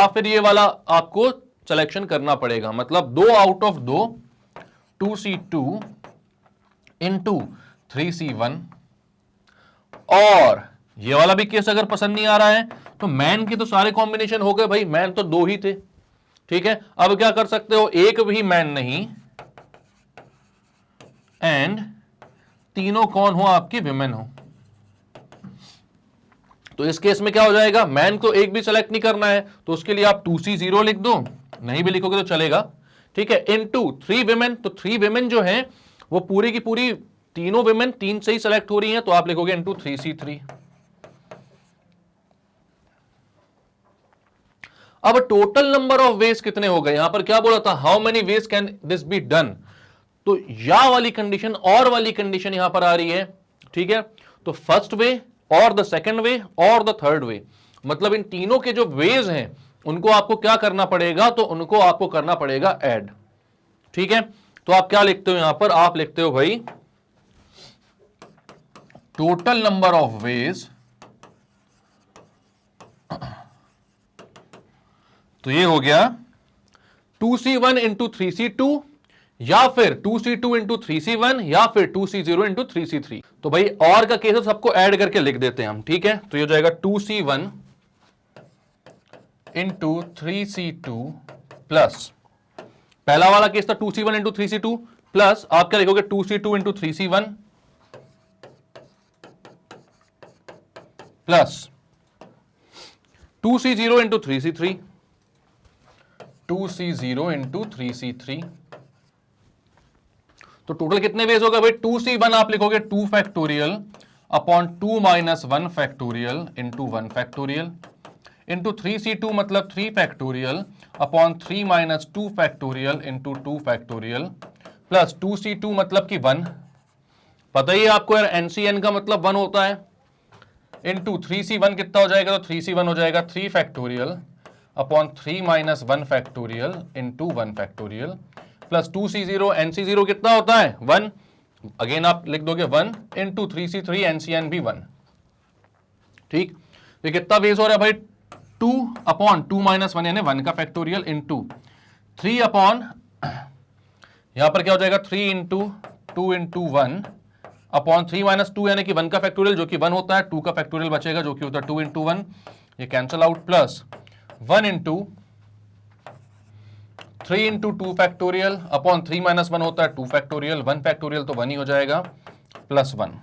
फिर ये वाला आपको सिलेक्शन करना पड़ेगा, मतलब 2 out of 2, 2C2 into 3C1। और ये वाला भी केस अगर पसंद नहीं आ रहा है तो मैन के तो सारे कॉम्बिनेशन हो गए भाई, मैन तो 2 ही थे। ठीक है, अब क्या कर सकते हो, एक भी मैन नहीं एंड तीनों कौन हो, आपकी विमेन हो। तो इस केस में क्या हो जाएगा, मैन को एक भी सेलेक्ट नहीं करना है, तो उसके लिए आप 2C0 लिख दो, नहीं भी लिखोगे तो चलेगा। ठीक है, इनटू 3 विमेन, तो 3 विमेन जो है वो पूरी की पूरी तीनों विमेन 3 से ही सेलेक्ट हो रही हैं, तो आप लिखोगे इनटू 3C3। अब टोटल नंबर ऑफ वेज कितने हो गए, यहां पर क्या बोला था, how many ways can this be done, तो या वाली कंडीशन और वाली कंडीशन यहां पर आ रही है। ठीक है, तो फर्स्ट वे और द सेकंड वे और द थर्ड वे, मतलब इन तीनों के जो वेज हैं उनको आपको क्या करना पड़ेगा, तो उनको आपको करना पड़ेगा ऐड। ठीक है, तो आप क्या लिखते हो यहां पर, आप लिखते हो भाई टोटल नंबर ऑफ वेज, तो ये हो गया 2C1 इंटू 3C2 या फिर 2C2 इंटू 3C1 या फिर 2C0 इंटू 3C3। तो भाई और का केस सबको ऐड करके लिख देते हैं हम। ठीक है, तो ये हो जाएगा 2C1 इंटू 3C2 प्लस, पहला वाला केस था 2C1 इंटू 3C2 प्लस, आप क्या लिखोगे 2C2 into 3C1 plus 2C0 into 3C3, 2C0 into 3C3। तो टोटल कितने वेज होगा भाई, 2C1 आप लिखोगे 2 factorial upon 2 minus 1 factorial into 1 factorial into 3C2 मतलब 3 factorial upon 3 minus 2 factorial into 2 factorial plus 2C2 मतलब कि 1। पता ही है आपको यार, NCN का मतलब 1 होता है। इंटू 3c1 कितना हो जाएगा, तो 3c1 हो जाएगा 3 factorial upon 3 minus 1 factorial into 1 factorial plus 2c0 nc0 कितना होता है 1, अगेन आप लिख दोगे 1 इंटू 3c3 ncn भी 1। ठीक, तो कितना बेस हो रहा है भाई 2 अपॉन 2 माइनस 1 यानी 1 का फैक्टोरियल इंटू 3 अपॉन यहां पर क्या हो जाएगा 3 इंटू 2 इंटू 1 अपॉन 3 माइनस 2 यानी कि 1 का फैक्टोरियल जो कि 1 होता है, 2 का फैक्टोरियल बचेगा जो कि होता है 2 इंटू 1, ये cancel out, plus 1 into 3 into 2 factorial upon 3 minus 1 होता है 2 फैक्टोरियल, 1 फैक्टोरियल तो 1 ही हो जाएगा, प्लस 1,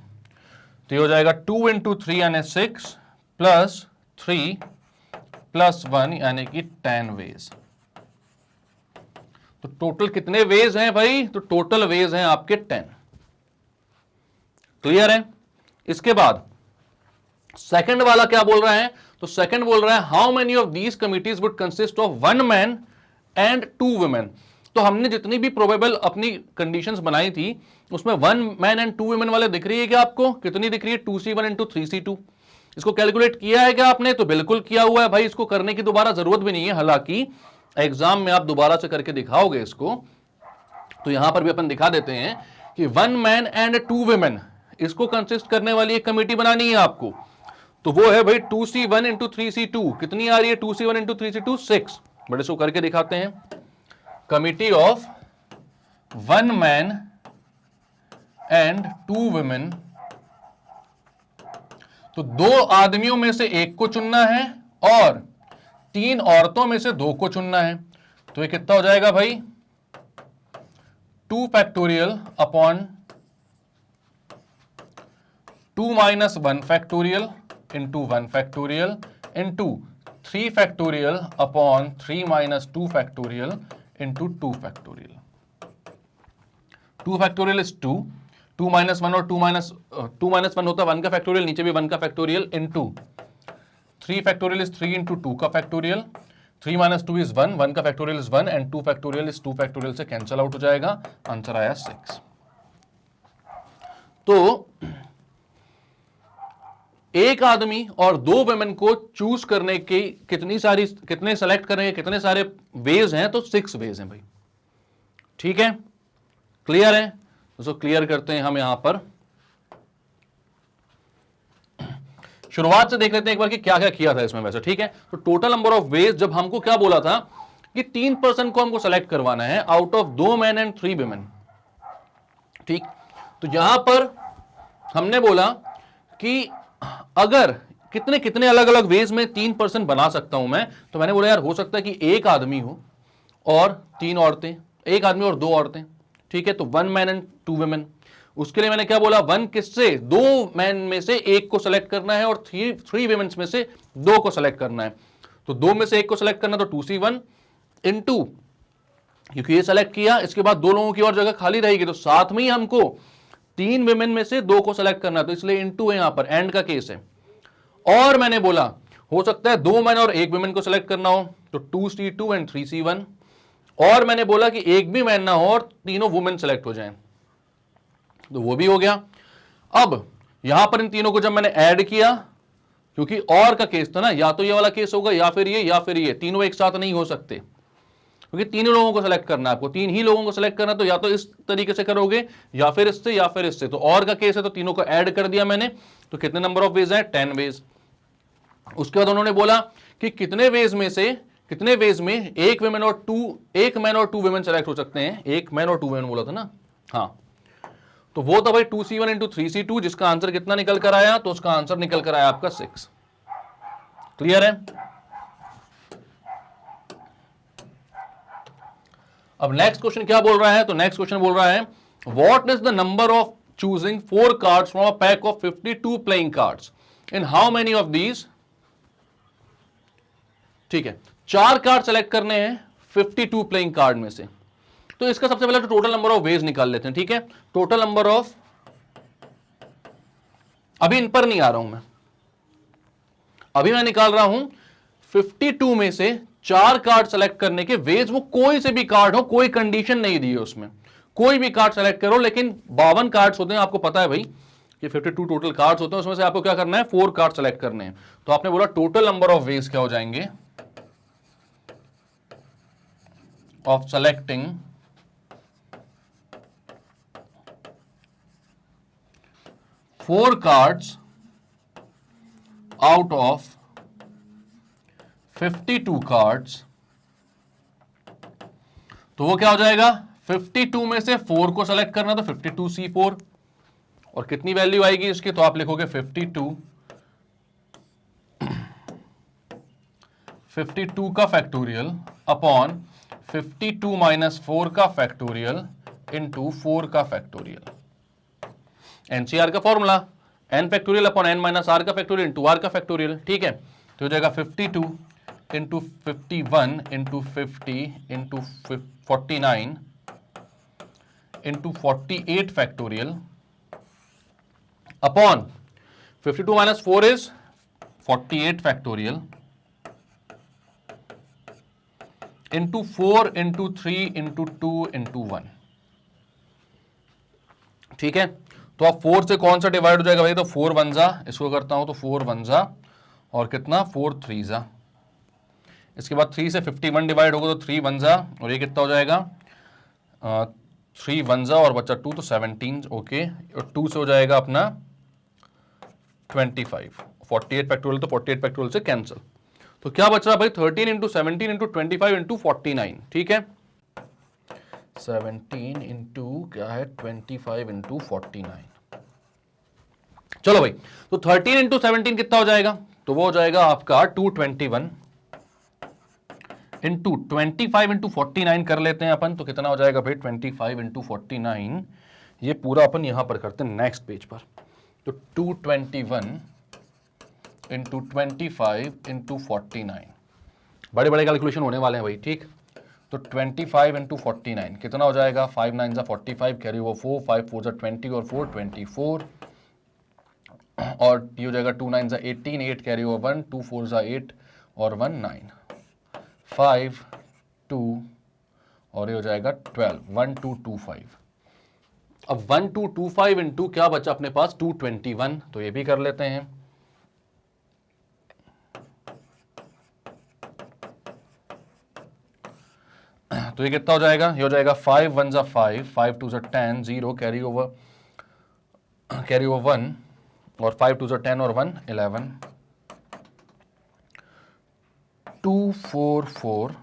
तो ये हो जाएगा 2 इंटू 3 यानी 6 प्लस 3 प्लस 1 यानी कि 10 वेज। तो टोटल कितने वेज हैं भाई, तो टोटल वेज हैं आपके 10। क्लियर है। इसके बाद सेकंड वाला क्या बोल रहा है, तो सेकंड बोल रहा है how many of these committees would consist of 1 man and 2 women. तो हमने जितनी भी प्रोबेबल अपनी कंडीशंस बनाई थी उसमें 1 मैन एंड 2 वुमेन वाले दिख रही है क्या आपको, कितनी दिख रही है 2c1 इंटू 3c2। इसको कैलकुलेट किया है क्या आपने, तो बिल्कुल किया हुआ है भाई, इसको करने की दोबारा जरूरत भी नहीं है, हालांकि एग्जाम में आप दोबारा से करके दिखाओगे इसको, तो यहां पर भी अपन दिखा देते हैं कि 1 मैन एंड 2 वुमेन इसको कंसिस्ट करने वाली एक कमेटी बनानी है आपको, तो वो है भाई 2c1 इंटू 3c2, कितनी आ रही है 2c1 इंटू 3c2 6, बट इसको करके दिखाते हैं। Committee of 1 man and 2 women, तो 2 आदमियों में से एक को चुनना है और 3 औरतों में से 2 को चुनना है, तो ये कितना हो जाएगा भाई 2 factorial upon 2 minus 1 factorial into 1 factorial into 3 factorial upon 3 minus 2 factorial into 2 factorial. 2 factorial is 2, 2 minus 1 और 2 माइनस 1 होता है 1 का फैक्टोरियल, नीचे भी 1 का factorial into 3 factorial is 3 into 2 का फैक्टोरियल, 3 माइनस 2 इज 1, 1 का factorial is 1 and 2 factorial is 2 factorial से कैंसिल आउट हो जाएगा, आंसर आया 6। तो एक आदमी और 2 वुमेन को चूज करने की कितने सेलेक्ट करने के कितने सारे वेज हैं, तो 6 वेज हैं भाई। ठीक है, क्लियर है, तो क्लियर करते हैं हम यहां पर। शुरुआत से देख लेते हैं एक बार कि क्या क्या किया था इसमें वैसे। ठीक है, तो टोटल नंबर ऑफ वेज, जब हमको क्या बोला था कि 3% को हमको सेलेक्ट करवाना है out of 2 man and 3 women. ठीक, तो यहां पर हमने बोला कि अगर कितने कितने अलग अलग वेज में 3% बना सकता हूं मैं, तो मैंने बोला यार हो सकता है कि एक आदमी हो और 3 औरतें, एक आदमी और 2 औरतें। ठीक है, तो 1 मैन एंड 2 वुमेन, उसके लिए मैंने क्या बोला 1 किससे 2 मैन में से एक को सेलेक्ट करना है और 3 वुमेन्स में से 2 को सेलेक्ट करना है, तो 2 में से एक को सेलेक्ट करना, तो 2c1 इंटू, क्योंकि ये सेलेक्ट किया, इसके बाद 2 लोगों की और जगह खाली रहेगी, तो साथ में ही हमको 3 वुमेन में से 2 को सेलेक्ट करना, तो इसलिए इंटू है, यहां पर एंड का केस है। और मैंने बोला हो सकता है 2 मैन और 1 वुमेन को सेलेक्ट करना हो, तो 2c2 एंड 3c1, और मैंने बोला कि एक भी मैन ना हो और तीनों वुमेन सेलेक्ट हो जाएं, तो वो भी हो गया। अब यहां पर इन तीनों को जब मैंने ऐड किया, क्योंकि और का केस था ना, या तो ये वाला केस होगा या फिर ये, तीनों एक साथ नहीं हो सकते, क्योंकि 3 लोगों को सेलेक्ट करना है आपको, 3 ही लोगों को सेलेक्ट करना, तो या तो इस तरीके से करोगे या फिर इससे या फिर इससे, तो और का केस है तो तीनों को ऐड कर दिया मैंने, तो कितने नंबर ऑफ वेज हैं 10 वेज। उसके बाद उन्होंने बोला कि कितने वेज में एक मैन और 2 वुमेन सेलेक्ट हो सकते हैं, एक मैन और 2 वुमेन बोला था ना, हाँ, तो वो था भाई 2c1 इंटू 3c2, जिसका आंसर कितना निकल कर आया, तो उसका आंसर निकल कर आया आपका 6। क्लियर है। अब नेक्स्ट क्वेश्चन क्या बोल रहा है, तो नेक्स्ट क्वेश्चन बोल रहा है what is the number of choosing 4 cards from a pack of 52 playing cards in how many of these. ठीक है, 4 कार्ड सेलेक्ट करने हैं 52 प्लेइंग कार्ड में से, तो इसका सबसे पहले तो टोटल नंबर ऑफ वेज निकाल लेते हैं। ठीक है, टोटल नंबर ऑफ, अभी इन पर नहीं आ रहा हूं मैं, अभी मैं निकाल रहा हूं 52 में से 4 कार्ड सेलेक्ट करने के वेज, वो कोई से भी कार्ड हो, कोई कंडीशन नहीं दी है उसमें, कोई भी कार्ड सेलेक्ट करो, लेकिन 52 कार्ड्स होते हैं, आपको पता है भाई कि 52 टोटल कार्ड्स होते हैं, उसमें से आपको क्या करना है, 4 कार्ड सेलेक्ट करने हैं। तो आपने बोला टोटल नंबर ऑफ वेज क्या हो जाएंगे, of selecting 4 cards out of 52 cards. तो वो क्या हो जाएगा, 52 में से 4 को सेलेक्ट करना, तो 52C4, और कितनी वैल्यू आएगी इसकी, तो आप लिखोगे 52 का फैक्टोरियल अपॉन 52 माइनस 4 का फैक्टोरियल इंटू 4 का फैक्टोरियल। एनसीआर का formula n factorial upon n minus r का फैक्टोरियल इंटू आर का फैक्टोरियल, ठीक है। तो हो जाएगा 52 into 51 into 50 into 49 into 48 factorial upon 52 minus 4 is 48 factorial into 4 into 3 into 2 into 1, ठीक है। तो अब 4 से कौन सा डिवाइड हो जाएगा भाई, तो 4 1 जा, इसको करता हूं तो 4 1 जा और कितना 4 3 जा। इसके बाद 3 से 51 डिवाइड होगा तो 3 1 जा, और ये कितना हो जाएगा 3 1 जा और बच्चा 2 तो 17, ओके। और 2 से हो जाएगा अपना 25, 48 फैक्टोरियल तो 48 फैक्टोरियल से कैंसिल। तो क्या बच रहा भाई 13 इंटू 17 इंटू 25 इंटू 49, ठीक है। 17 इंटू क्या है 25 इंटू 49। चलो भाई, तो 13 इंटू 17 कितना हो जाएगा, तो वो हो जाएगा आपका 221 इंटू 25 इंटू 49 कर लेते हैं अपन, तो कितना हो जाएगा भाई 25 इंटू 49। ये पूरा अपन यहां पर करते हैं नेक्स्ट पेज पर। तो 221 इंटू 25 इंटू 49, बड़े बड़े कैलकुलेशन होने वाले हैं भाई, ठीक। तो 25 इंटू 49 कितना हो जाएगा, 5 9 जा 45, कैरी ओवर 4, 5 4 जा 20 और 4 24, और ये हो जाएगा 2 9 जा 18, 8 कैरी ओवर 1, 2 4 जा 8 और 1 9, 5 2 और ये हो जाएगा 12, 1225। अब 1225 इंटू क्या बचा अपने पास 221, तो ये भी कर लेते हैं। तो ये कितना हो जाएगा, ये हो जाएगा 5 1 जा 5, 5 2 जा 10, 0 कैरी ओवर 1 और 5 2 जा 10 और 1 11, 2 4 4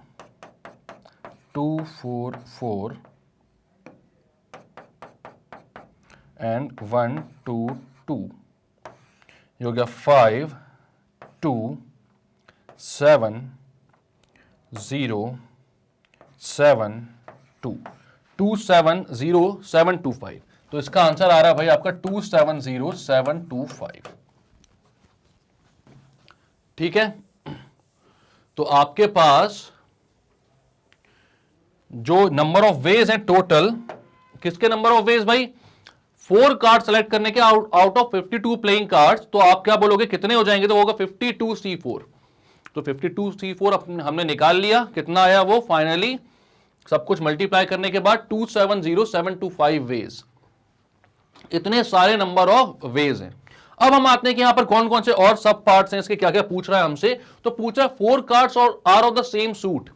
2 4 4 एंड 1 2 2, ये हो गया 5 2 7 0 7 2 270725। तो इसका आंसर आ रहा है भाई आपका 270725, ठीक है। तो आपके पास जो नंबर ऑफ वेज है टोटल, किसके नंबर ऑफ वेज भाई, 4 कार्ड सेलेक्ट करने के आउट ऑफ 52 प्लेइंग कार्ड्स। तो आप क्या बोलोगे कितने हो जाएंगे, तो होगा 52C4। तो 52C4 हमने निकाल लिया, कितना आया वो फाइनली सब कुछ मल्टीप्लाई करने के बाद 270725 वेज। इतने सारे नंबर ऑफ वेज हैं। अब हम आते हैं कि यहां पर कौन कौन से और सब पार्ट्स हैं, इसके क्या क्या पूछ रहा है हमसे। तो पूछा 4 कार्ड्स और are of the same suit,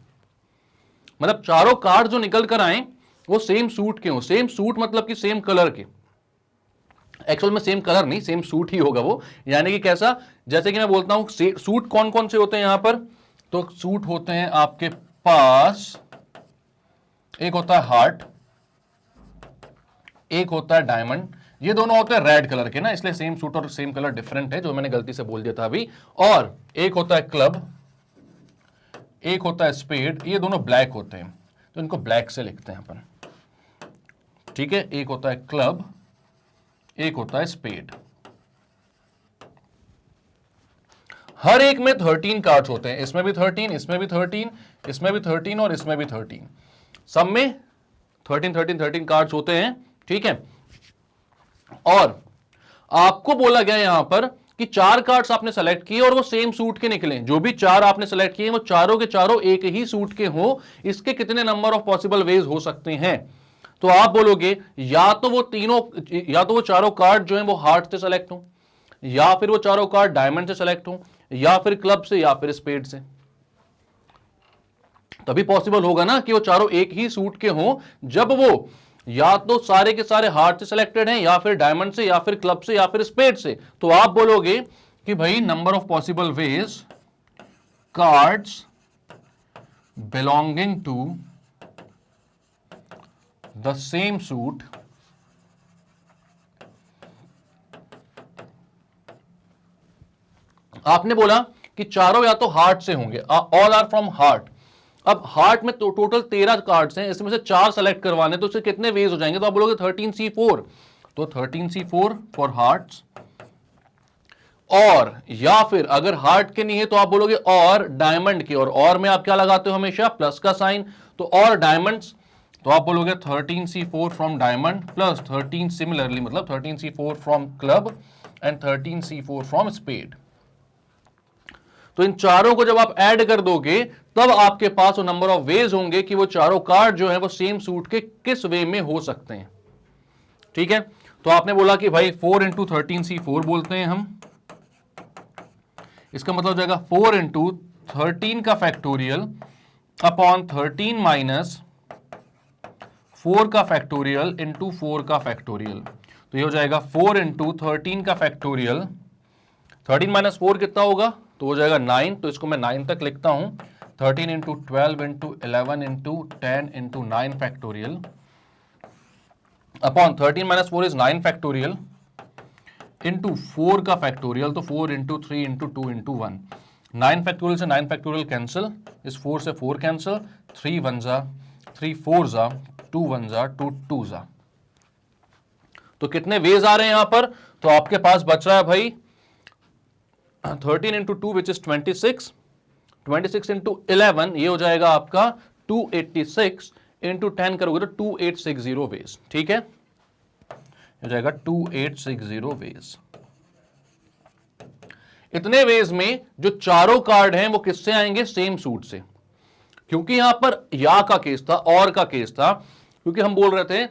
मतलब चारों कार्ड जो निकल कर आए वो सेम सूट के हो। सेम सूट मतलब कि सेम कलर के, एक्चुअल में सेम कलर नहीं, सेम सूट ही होगा वो। यानी कि कैसा, जैसे कि मैं बोलता हूं सूट कौन कौन से होते हैं यहां पर, तो सूट होते हैं आपके पास, एक होता है हार्ट, एक होता है डायमंड। ये दोनों होते हैं रेड कलर के ना, इसलिए सेम सूट और सेम कलर डिफरेंट है, जो मैंने गलती से बोल दिया था अभी। और एक होता है क्लब, एक होता है स्पेड, ये दोनों ब्लैक होते हैं, तो इनको ब्लैक से लिखते हैं अपन, ठीक है। एक होता है क्लब, एक होता है स्पेड। हर एक में 13 कार्ड्स होते हैं, इसमें भी 13, इसमें भी 13, इसमें भी 13 और इसमें भी 13, सब में 13 13 13 कार्ड्स होते हैं, ठीक है। और आपको बोला गया यहां पर कि 4 कार्ड्स आपने सेलेक्ट किए और वो सेम सूट के निकले। जो भी 4 आपने सेलेक्ट किए वो चारों के चारों एक ही सूट के हो, इसके कितने नंबर ऑफ पॉसिबल वेज हो सकते हैं। तो आप बोलोगे या तो वो चारों कार्ड जो है वो हार्ट से सेलेक्ट हो, या फिर वो चारों कार्ड डायमंड से सेलेक्ट हो, या फिर क्लब से, या फिर स्पेड से। तभी पॉसिबल होगा ना कि वो चारों एक ही सूट के हों, जब वो या तो सारे के सारे हार्ट से सिलेक्टेड हैं, या फिर डायमंड से, या फिर क्लब से, या फिर स्पेड से। तो आप बोलोगे कि भाई number of possible ways cards belonging to the same suit आपने बोला कि चारों या तो हार्ट से होंगे, ऑल आर फ्रॉम हार्ट। अब हार्ट में तो टोटल 13 कार्ड्स हैं, इसमें से 4 सेलेक्ट करवाने, तो इससे कितने वेज हो जाएंगे? तो आप बोलोगे 13C4, तो 13C4 फॉर हार्ट्स। और या फिर अगर हार्ट के नहीं है तो आप बोलोगे और डायमंड के, और में आप क्या लगाते हो? हमेशा प्लस का साइन। तो और डायमंड्स, तो आप बोलोगे 13C4 from diamond plus 13 similarly, मतलब 13C4 from club and 13C4 from spade. तो इन चारों को जब आप ऐड कर दोगे तब आपके पास वो नंबर ऑफ वेज होंगे कि वो चारों कार्ड जो है वो सेम सूट के किस वे में हो सकते हैं। ठीक है, तो आपने बोला कि भाई 4 इंटू 13C4 बोलते हैं हम, इसका मतलब जाएगा 4 इंटू 13 का फैक्टोरियल अपॉन 13 माइनस 4 का फैक्टोरियल इंटू 4 का फैक्टोरियल। तो ये हो जाएगा 4 इंटू 13 का फैक्टोरियल, 13 माइनस 4 कितना होगा? तो हो जाएगा 9। तो इसको मैं 9 तक लिखता हूं, 13 into 12 into 11 into 10 into 9 factorial upon 13 minus 4 is 9 factorial into 4 का फैक्टोरियल, तो 4 इंटू 3 इंटू 2 इंटू 1। 9 फैक्टोरियल से 9 फैक्टोरियल कैंसिल, इस 4 से 4 कैंसिल, 3 1 जा 3 4 जा 2 1 जा 2 2 जा। तो कितने वेज आ रहे हैं यहां पर? तो आपके पास बच रहा है भाई 13 इंटू 2 विच इज 26, 26 इंटू 11 ये हो जाएगा आपका 286, इंटू 10 करोगे तो 2860 वेज। ठीक है, हो जाएगा 2860 वेज। इतने वेज में जो चारों कार्ड हैं वो किससे आएंगे? सेम सूट से। क्योंकि यहां पर या का केस था, और का केस था, क्योंकि हम बोल रहे थे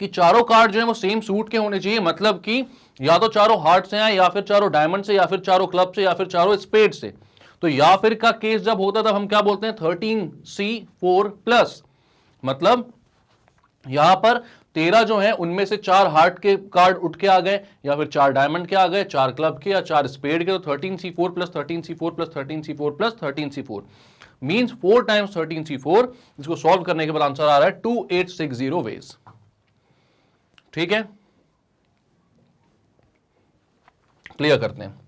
कि चारों कार्ड जो है वो सेम सूट के होने चाहिए, मतलब कि या तो चारों हार्ट से आए, या फिर चारों डायमंड से, या फिर चारों क्लब से, या फिर चारों स्पेड से। तो या फिर का केस जब होता तब हम क्या बोलते हैं? 13C4 प्लस, मतलब यहां पर 13 जो है उनमें से 4 हार्ट के कार्ड उठ के आ गए, या फिर 4 डायमंड के आ गए, 4 क्लब के, या 4 स्पेड के। तो 13C4 plus 13C4 plus 13C4 plus 13C4 means 4 times 13C4। इसको सॉल्व करने के बाद आंसर आ रहा है 2860 वेज। ठीक है, क्लियर करते हैं।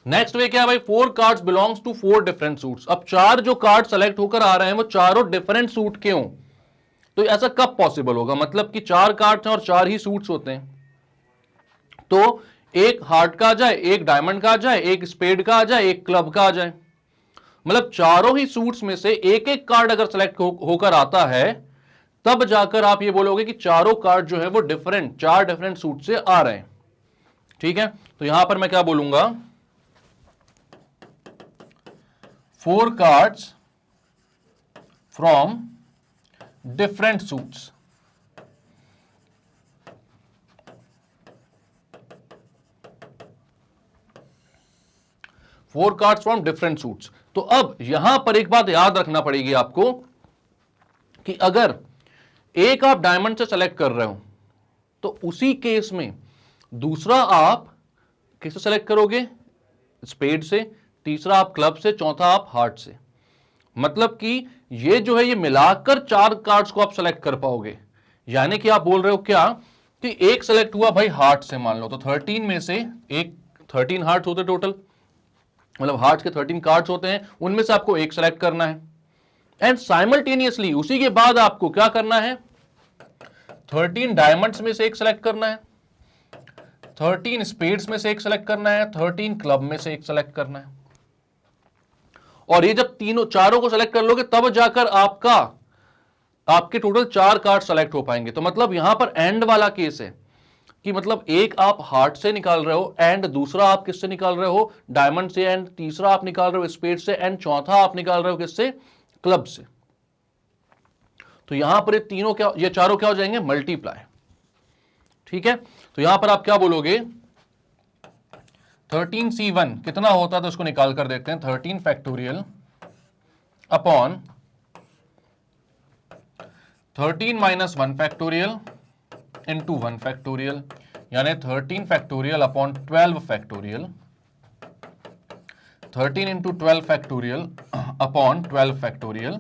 नेक्स्ट वे क्या है भाई? 4 cards belongs to 4 different suits. अब 4 जो कार्ड सेलेक्ट होकर आ रहे हैं वो चारों डिफरेंट सूट के हों, तो ऐसा कब पॉसिबल होगा? मतलब कि 4 कार्ड्स हैं और 4 ही सूट्स होते हैं, तो एक हार्ट का आ जाए, एक डायमंड का आ जाए, एक स्पेड का आ जाए, एक क्लब का आ जाए, मतलब चारों ही सूट्स में से एक एक कार्ड अगर सेलेक्ट होकर आता है तब जाकर आप ये बोलोगे कि चारों कार्ड जो है वो डिफरेंट 4 डिफरेंट सूट से आ रहे हैं। ठीक है, तो यहां पर मैं क्या बोलूंगा? 4 cards from different suits. Four cards from different suits. तो अब यहां पर एक बात याद रखना पड़ेगी आपको कि अगर एक आप डायमंड से सेलेक्ट कर रहे हो तो उसी केस में दूसरा आप किससे सेलेक्ट करोगे? स्पेड से, तीसरा आप क्लब से, चौथा आप हार्ट से। मतलब कि ये जो है ये मिलाकर 4 कार्ड्स को आप सेलेक्ट कर पाओगे। यानी कि आप बोल रहे हो क्या कि एक सेलेक्ट हुआ भाई हार्ट से, मान लो, तो 13 में से एक 13 हार्ट होते टोटल, मतलब हार्ट के 13 कार्ड्स होते हैं, उनमें से आपको एक सेलेक्ट करना है। एंड साइमल्टेनियसली उसी के बाद आपको क्या करना है? 13 डायमंड्स में से एक सेलेक्ट करना है, 13 स्पेड्स में से एक सेलेक्ट करना है, 13 क्लब में से एक सेलेक्ट करना है। और ये जब चारों को सेलेक्ट कर लोगे तब जाकर आपके टोटल 4 कार्ड सेलेक्ट हो पाएंगे। तो मतलब यहां पर एंड वाला केस है कि मतलब एक आप हार्ट से निकाल रहे हो, एंड दूसरा आप किससे निकाल रहे हो? डायमंड से, एंड तीसरा आप निकाल रहे हो स्पेड से, एंड चौथा आप निकाल रहे हो किससे? क्लब से। तो यहां पर ये तीनों क्या, ये चारों क्या हो जाएंगे, मल्टीप्लाई। ठीक है, तो यहां पर आप क्या बोलोगे, 13c1 कितना होता है, तो उसको निकाल कर देखते हैं। 13 factorial upon 13 minus 1 factorial into 1 factorial, यानी 13 factorial upon 12 factorial, 13 into 12 factorial upon 12 factorial,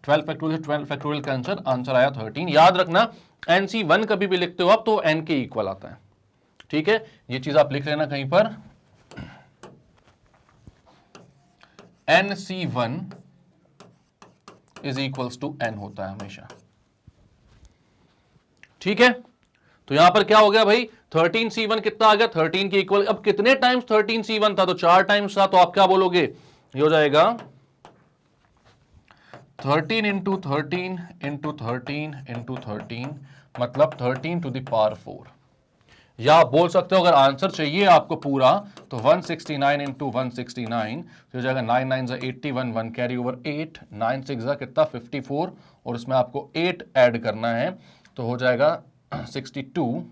12 factorial 12 factorial का आंसर आया 13। याद रखना NC1 कभी भी लिखते हो आप तो n के इक्वल आता है। ठीक है, ये चीज आप लिख लेना कहीं पर, NC1 is equals to n होता है हमेशा। ठीक है, तो यहां पर क्या हो गया भाई, 13c1 कितना आ गया, 13 के इक्वल। अब कितने टाइम्स 13c1 था, तो 4 टाइम्स था, तो आप क्या बोलोगे, ये हो जाएगा 13 इंटू 13 इंटू 13 इंटू 13, मतलब 13 टू द पावर 4। या आप बोल सकते हो अगर आंसर चाहिए आपको पूरा तो 169 इंटू 169, तो हो जाएगा 9 9 जा 81, 1 कैरी ओवर 8, 9 6 जा कितना 54, और इसमें आपको 8 ऐड करना है, तो हो जाएगा 62,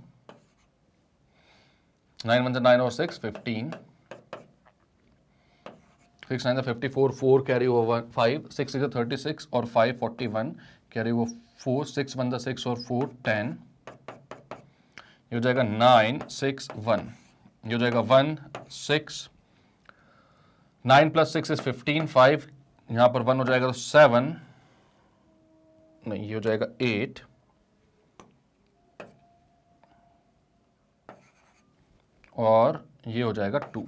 9 1 9 और 6 15, 6 9 54, 4 कैरी ओवर 5, 6 6 36 और 5 41 कैरी ओवर 4, 6 1 6 और 4 10, ये हो जाएगा 9 6 1, ये हो जाएगा 1 6, 9 प्लस 6 इज 15, 5 यहां पर 1 हो जाएगा तो 7, नहीं ये हो जाएगा 8, और ये हो जाएगा 2।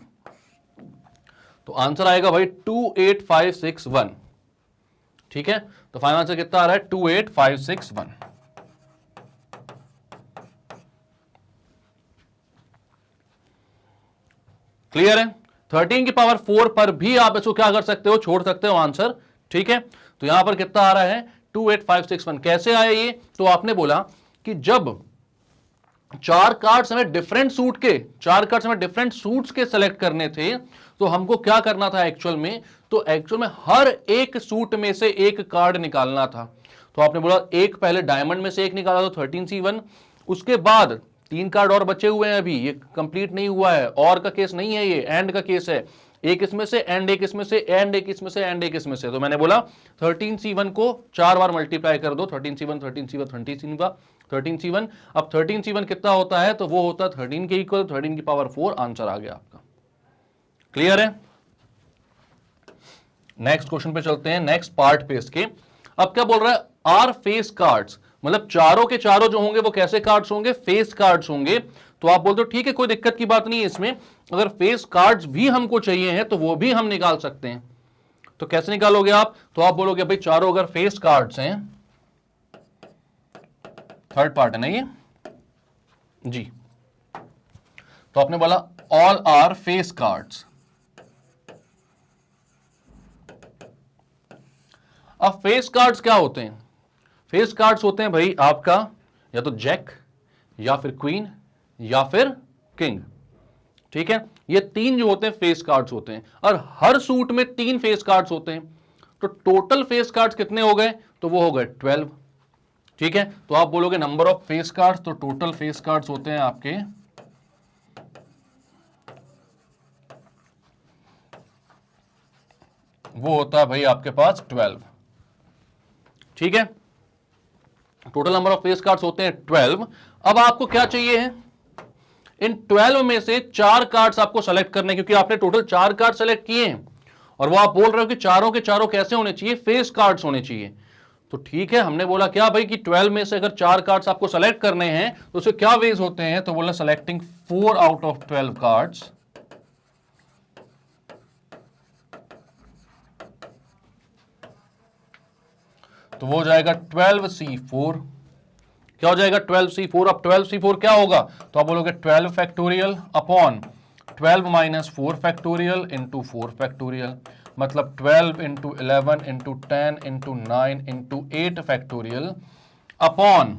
तो आंसर आएगा भाई 28561। ठीक है, तो फाइनल आंसर कितना आ रहा है, 28561। क्लियर है, 13 की पावर 4 पर भी आप इसको क्या कर सकते हो, छोड़ सकते हो आंसर। ठीक है, तो यहां पर कितना आ रहा है, 28561। कैसे आया ये, तो आपने बोला कि जब 4 कार्ड्स हमें डिफरेंट सूट के, 4 कार्ड्स हमें डिफरेंट सूट्स के सेलेक्ट करने थे, तो हमको क्या करना था एक्चुअल में, तो एक्चुअल में हर एक सूट में से एक कार्ड निकालना था। तो आपने बोला एक पहले डायमंड में से एक निकाला, तो 13c1, उसके बाद 3 कार्ड और बचे हुए हैं, अभी ये कंप्लीट नहीं हुआ है, और का केस नहीं है, ये एंड का केस है, एक इसमें से एंड, एक इसमें से एंड, एक इसमें से एंड, एक इसमें से। तो मैंने बोला 13c1 को 4 बार मल्टीप्लाई कर दो, 13c1 13c1 13c1 13c1। अब 13c1 कितना होता है, तो वो होता है 13 के इक्वल, 13 की पावर 4, आंसर आ गया आपका। क्लियर है, नेक्स्ट क्वेश्चन पे चलते हैं, नेक्स्ट पार्ट पे इसके। अब क्या बोल रहा है, आर फेस कार्ड्स, मतलब चारों के चारों जो होंगे वो कैसे कार्ड्स होंगे, फेस कार्ड्स होंगे। तो आप बोलते हो ठीक है, कोई दिक्कत की बात नहीं है इसमें, अगर फेस कार्ड्स भी हमको चाहिए हैं तो वो भी हम निकाल सकते हैं। तो कैसे निकालोगे आप, तो आप बोलोगे भाई चारों अगर फेस कार्ड्स हैं, थर्ड पार्ट है ना ये जी, तो आपने बोला ऑल आर फेस कार्ड्स। अब फेस कार्ड्स क्या होते हैं, फेस कार्ड्स होते हैं भाई आपका या तो जैक या फिर क्वीन या फिर किंग। ठीक है, ये 3 जो होते हैं फेस कार्ड्स होते हैं, और हर सूट में 3 फेस कार्ड्स होते हैं। तो टोटल फेस कार्ड्स कितने हो गए, तो वो हो गए 12। ठीक है, तो आप बोलोगे नंबर ऑफ फेस कार्ड्स, तो टोटल फेस कार्ड्स होते हैं आपके वो होता है भाई आपके पास 12। ठीक है, total number of face cards होते हैं 12। अब आपको क्या चाहिए है, इन 12 में से 4 कार्ड्स आपको सेलेक्ट करने, क्योंकि आपने टोटल 4 कार्ड सेलेक्ट किए हैं, और वो आप बोल रहे हो कि चारों के चारों कैसे होने चाहिए, फेस कार्ड्स होने चाहिए। तो ठीक है, हमने बोला क्या भाई कि 12 में से अगर 4 कार्ड्स आपको सेलेक्ट करने हैं तो उसके क्या वेज होते हैं, तो बोला सेलेक्टिंग 4 आउट ऑफ 12 कार्ड्स, तो वो हो जाएगा 12c4। क्या हो जाएगा 12c4। अब 12c4 क्या होगा, तो आप बोलोगे 12 factorial upon 12 minus 4 factorial into 4 factorial, मतलब 12 into 11 into 10 into 9 into 8 factorial upon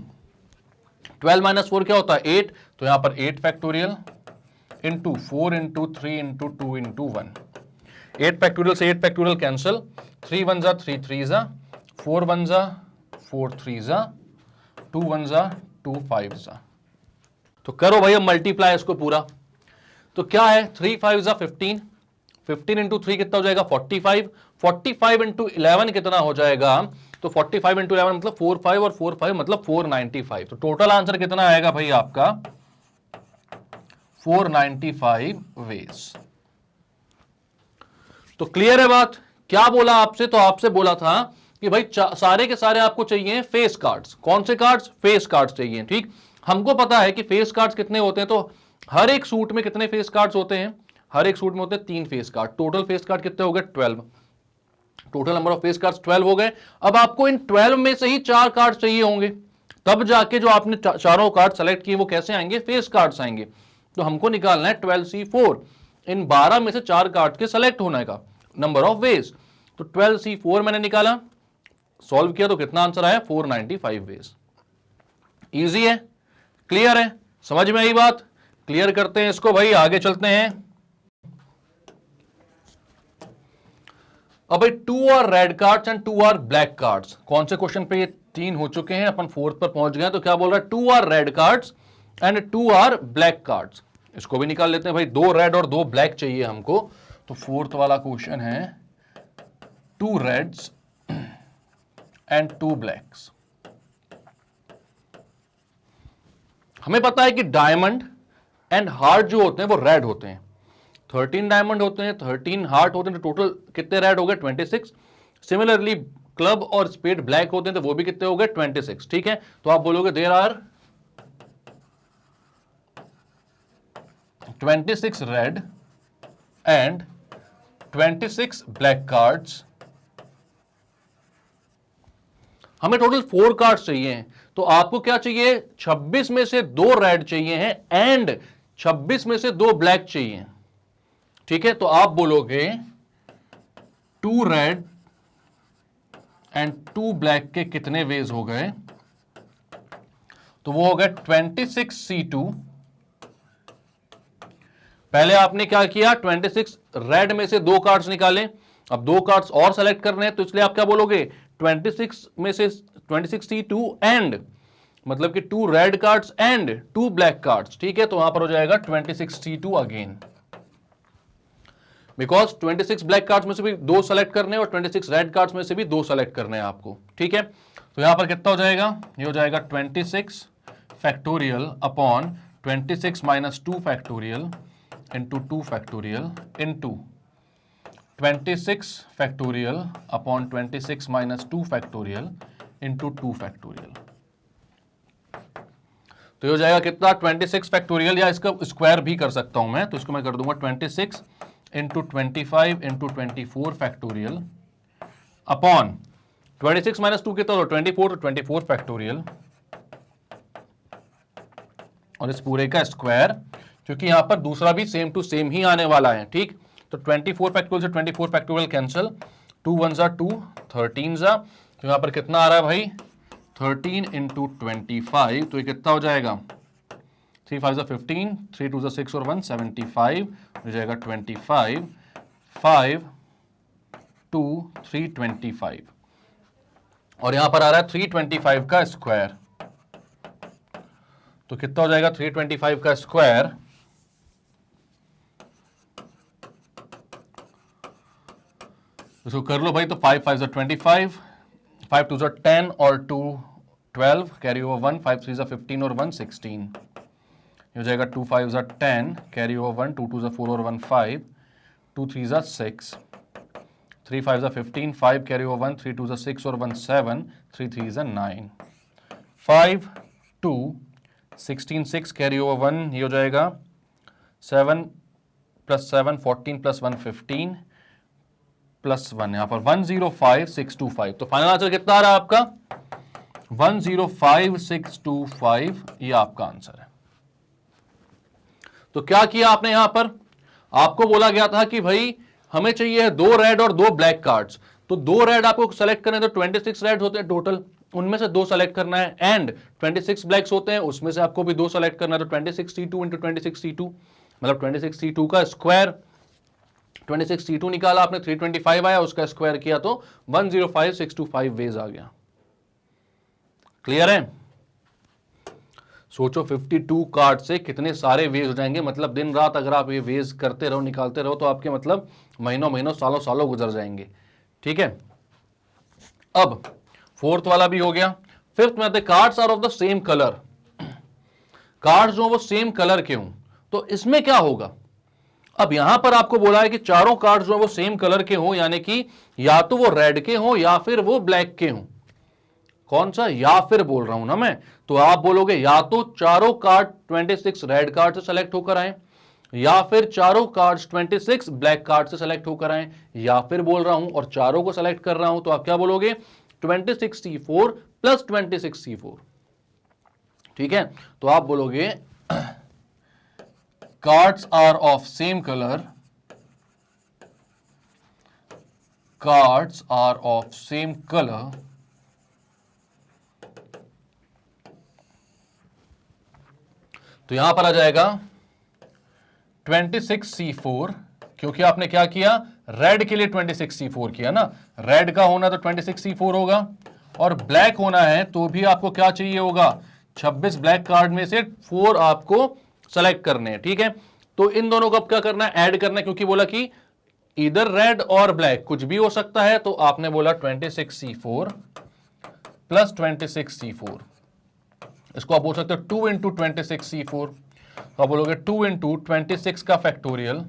12 minus 4 क्या होता है 8, तो यहां पर 8 factorial into 4 into 3 into 2 into 1। 8 factorial से 8 फैक्टोरियल कैंसिल, 3 1 जा 3 3 जा, 4 1 जा 4 3 जा 2 1 जा 2 5 जा। तो करो भैया मल्टीप्लाई इसको पूरा। तो क्या है 3 5 जा 15, 15 इंटू 3 कितना हो जाएगा 45, 45 इंटू 11 कितना हो जाएगा, तो 45 इंटू 11 मतलब 4 5 और 4 5 मतलब 495। तो टोटल आंसर कितना आएगा भाई आपका 495 वेज। तो क्लियर है बात। क्या बोला आपसे, तो आपसे बोला था कि भाई सारे के सारे आपको चाहिए फेस कार्ड्स। कौन से कार्ड्स, फेस कार्ड्स चाहिए। ठीक, हमको पता है कि फेस कार्ड्स कितने होते हैं, तो हर एक सूट में कितने फेस कार्ड्स होते हैं, हर एक सूट में होते हैं 3 face card. Total face card कितने हो गए 12, total number of face cards 12 हो गए। अब आपको इन 12 में से ही 4 कार्ड चाहिए होंगे, तब जाके जो आपने चारों कार्ड सेलेक्ट किए वो कैसे आएंगे, फेस कार्ड्स आएंगे। तो हमको निकालना है 12C4, इन 12 में से 4 कार्ड के सेलेक्ट होने का नंबर ऑफ वेज। तो 12C4 मैंने निकाला, सॉल्व किया तो कितना आंसर आया 495 वेज। इजी है, क्लियर है, समझ में आई बात। क्लियर करते हैं इसको भाई, आगे चलते हैं। अब भाई 2 are red cards and 2 are black cards. कौन से क्वेश्चन पे, ये 3 हो चुके हैं, अपन 4th पर पहुंच गए। तो क्या बोल रहा है 2 are red cards and 2 are black cards. इसको भी निकाल लेते हैं भाई, 2 रेड और 2 ब्लैक चाहिए हमको। तो 4th वाला क्वेश्चन है 2 रेड्स एंड 2 ब्लैक्स। हमें पता है कि डायमंड एंड हार्ट जो होते हैं वो रेड होते हैं। 13 डायमंड होते हैं, 13 हार्ट होते हैं, तो टोटल कितने रेड हो गए 26। सिमिलरली क्लब और स्पेड ब्लैक होते हैं, तो वो भी कितने हो गए 26। ठीक है, तो आप बोलोगे there are 26 red and 26 black cards. हमें टोटल 4 कार्ड्स चाहिए हैं, तो आपको क्या चाहिए 26 में से 2 रेड चाहिए हैं एंड 26 में से 2 ब्लैक चाहिए। ठीक है, तो आप बोलोगे 2 रेड एंड 2 ब्लैक के कितने वेज हो गए, तो वो हो गए 26C2। पहले आपने क्या किया 26 रेड में से 2 कार्ड्स निकाले, अब 2 कार्ड्स और सेलेक्ट करने हैं, तो इसलिए आप क्या बोलोगे 26 में से 26C2 एंड मतलब कि 2 red cards and 2 black cards. ठीक है, तो वहां पर हो जाएगा 26C2 again, because 26 black cards में से भी 2 सेलेक्ट करने और 26 रेड कार्ड्स में से भी 2 सेलेक्ट करने हैं आपको। ठीक है, तो यहां पर कितना हो जाएगा, ये हो जाएगा 26 factorial upon 26 minus 2 factorial into 2 factorial into 26 factorial upon 26 minus 2 factorial into 2 factorial. तो ये हो जाएगा कितना 26 फैक्टोरियल, या इसका स्क्वायर भी कर सकता हूं मैं, तो इसको मैं कर दूंगा 26 into 25 into 24 factorial upon 26 minus 2 कितना हो 24, तो 24 फैक्टोरियल और इस पूरे का स्क्वायर, क्योंकि यहां पर दूसरा भी सेम टू सेम ही आने वाला है। ठीक, तो 24 फैक्टोरियल से 24 फैक्टोरियल कैंसिल, 2 1 जा 2 13 जा, तो यहां पर कितना आ रहा है भाई 13 इंटू 25, तो ये कितना हो जाएगा 3 5 जा 15, 3 2 जा 6 और 1 75 हो जाएगा 25, 5 2 325 और यहां पर आ रहा है 325 का स्क्वायर, तो कितना हो जाएगा 325 का स्क्वायर, इसको कर लो भाई, तो 5 5 जा 25, 5 2 जा 10 और 2 12 कैरी ओवर 1, 5 3 जा 15 और 1 16, ये हो जाएगा 2 5 जा 10 कैरी ओवर 1, 2 2 जा 4 और 1 5, 2 3 जा 6, 3 5 जा 15, 5 कैरी ओवर 1, 3 2 जा 6 और 1 7, 3 3 जा 9, 5 2 16 6 कैरी ओवर 1, ये हो जाएगा 7 प्लस 7 14 प्लस 1 15 प्लस 1, यहां पर 105625, तो फाइनल आंसर कितना आ रहा है आपका 105625, ये आपका आंसर है। तो क्या किया आपने यहां पर, आपको बोला गया था कि भाई हमें चाहिए 2 रेड और 2 ब्लैक कार्ड्स, तो 2 रेड आपको सेलेक्ट करने, तो 26 रेड होते हैं टोटल, उनमें से 2 सेलेक्ट करना है एंड 26 ब्लैक्स होते हैं, उसमें से आपको भी 2 सेलेक्ट करना है, तो 26C2 इंटू 26C2 मतलब 26C2 का स्क्वायर, 26C2 निकाला आपने 325 आया, उसका स्क्वायर किया तो 105625 वेज आ गया। क्लियर है? सोचो 52 कार्ड से कितने सारे वेज हो जाएंगे, मतलब दिन रात अगर आप ये वेज करते रहो, निकालते रहो, तो आपके मतलब महीनों महीनों सालों सालों गुजर जाएंगे। ठीक है, अब फोर्थ वाला भी हो गया। फिफ्थ में आते cards are of the same colour. Cards जो वो सेम कलर के हों, तो इसमें क्या होगा? अब यहां पर आपको बोला है कि चारों कार्ड्स जो वो सेम कलर के हों, यानी कि या तो वो रेड के हों या फिर वो ब्लैक के हों। कौन सा या फिर बोल रहा हूं ना मैं, तो आप बोलोगे या तो चारों कार्ड 26 रेड कार्ड से सेलेक्ट होकर आए, या फिर चारों कार्ड्स 26 ब्लैक कार्ड से सेलेक्ट होकर आए, या फिर बोल रहा हूं और चारों को सेलेक्ट कर रहा हूं, तो आप क्या बोलोगे? 26C4 plus 26C4। ठीक है, तो आप बोलोगे cards are of same colour, cards are of same colour, तो यहां पर आ जाएगा 26C4, क्योंकि आपने क्या किया? रेड के लिए 26C4 किया ना, रेड का होना तो 26C4 होगा, और ब्लैक होना है तो भी आपको क्या चाहिए होगा? 26 ब्लैक कार्ड में से 4 आपको सेलेक्ट करने हैं। ठीक है, तो इन दोनों को अब क्या करना है? ऐड करना है, क्योंकि बोला कि इधर रेड और ब्लैक कुछ भी हो सकता है, तो आपने बोला 26C4 प्लस 26C4। इसको आप बोल सकते हो 2 इंटू 26C4, तो आप बोलोगे 2 इंटू 26 का फैक्टोरियल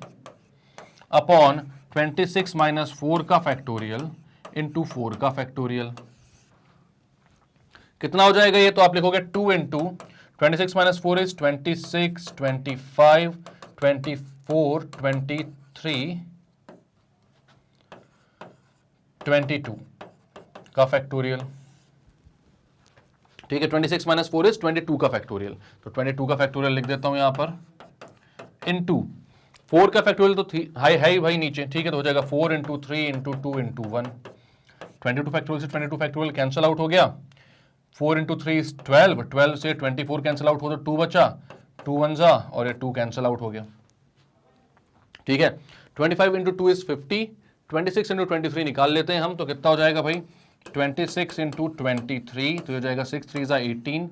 अपॉन 26 माइनस 4 का फैक्टोरियल इंटू 4 का फैक्टोरियल। कितना हो जाएगा ये? तो आप लिखोगे 2 इंटू 26 माइनस 4 इज 26, 25, 24, 23, 22 का फैक्टोरियल। ठीक है, 26 माइनस 4 इज 22 का फैक्टोरियल, तो 22 का फैक्टोरियल लिख देता हूं यहां पर, इनटू 4 का फैक्टोरियल तो हाई भाई नीचे। ठीक है, तो हो जाएगा 4 इंटू 3 इंटू 2 इंटू 1। 22 फैक्टोरियल से 22 फैक्टोरियल कैंसिल आउट हो गया। 4 इंटू 3 इज 12, 12 से 24 कैंसिल आउट हो तो 2 बचा, 2 1 जा, और ये 2 कैंसिल आउट हो गया। ठीक है, 25 इंटू 2 इज 50, 26 इंटू 23 निकाल लेते हैं हम, तो कितना हो जाएगा भाई? 26 इंटू 23, तो हो जाएगा 6 3 जा 18,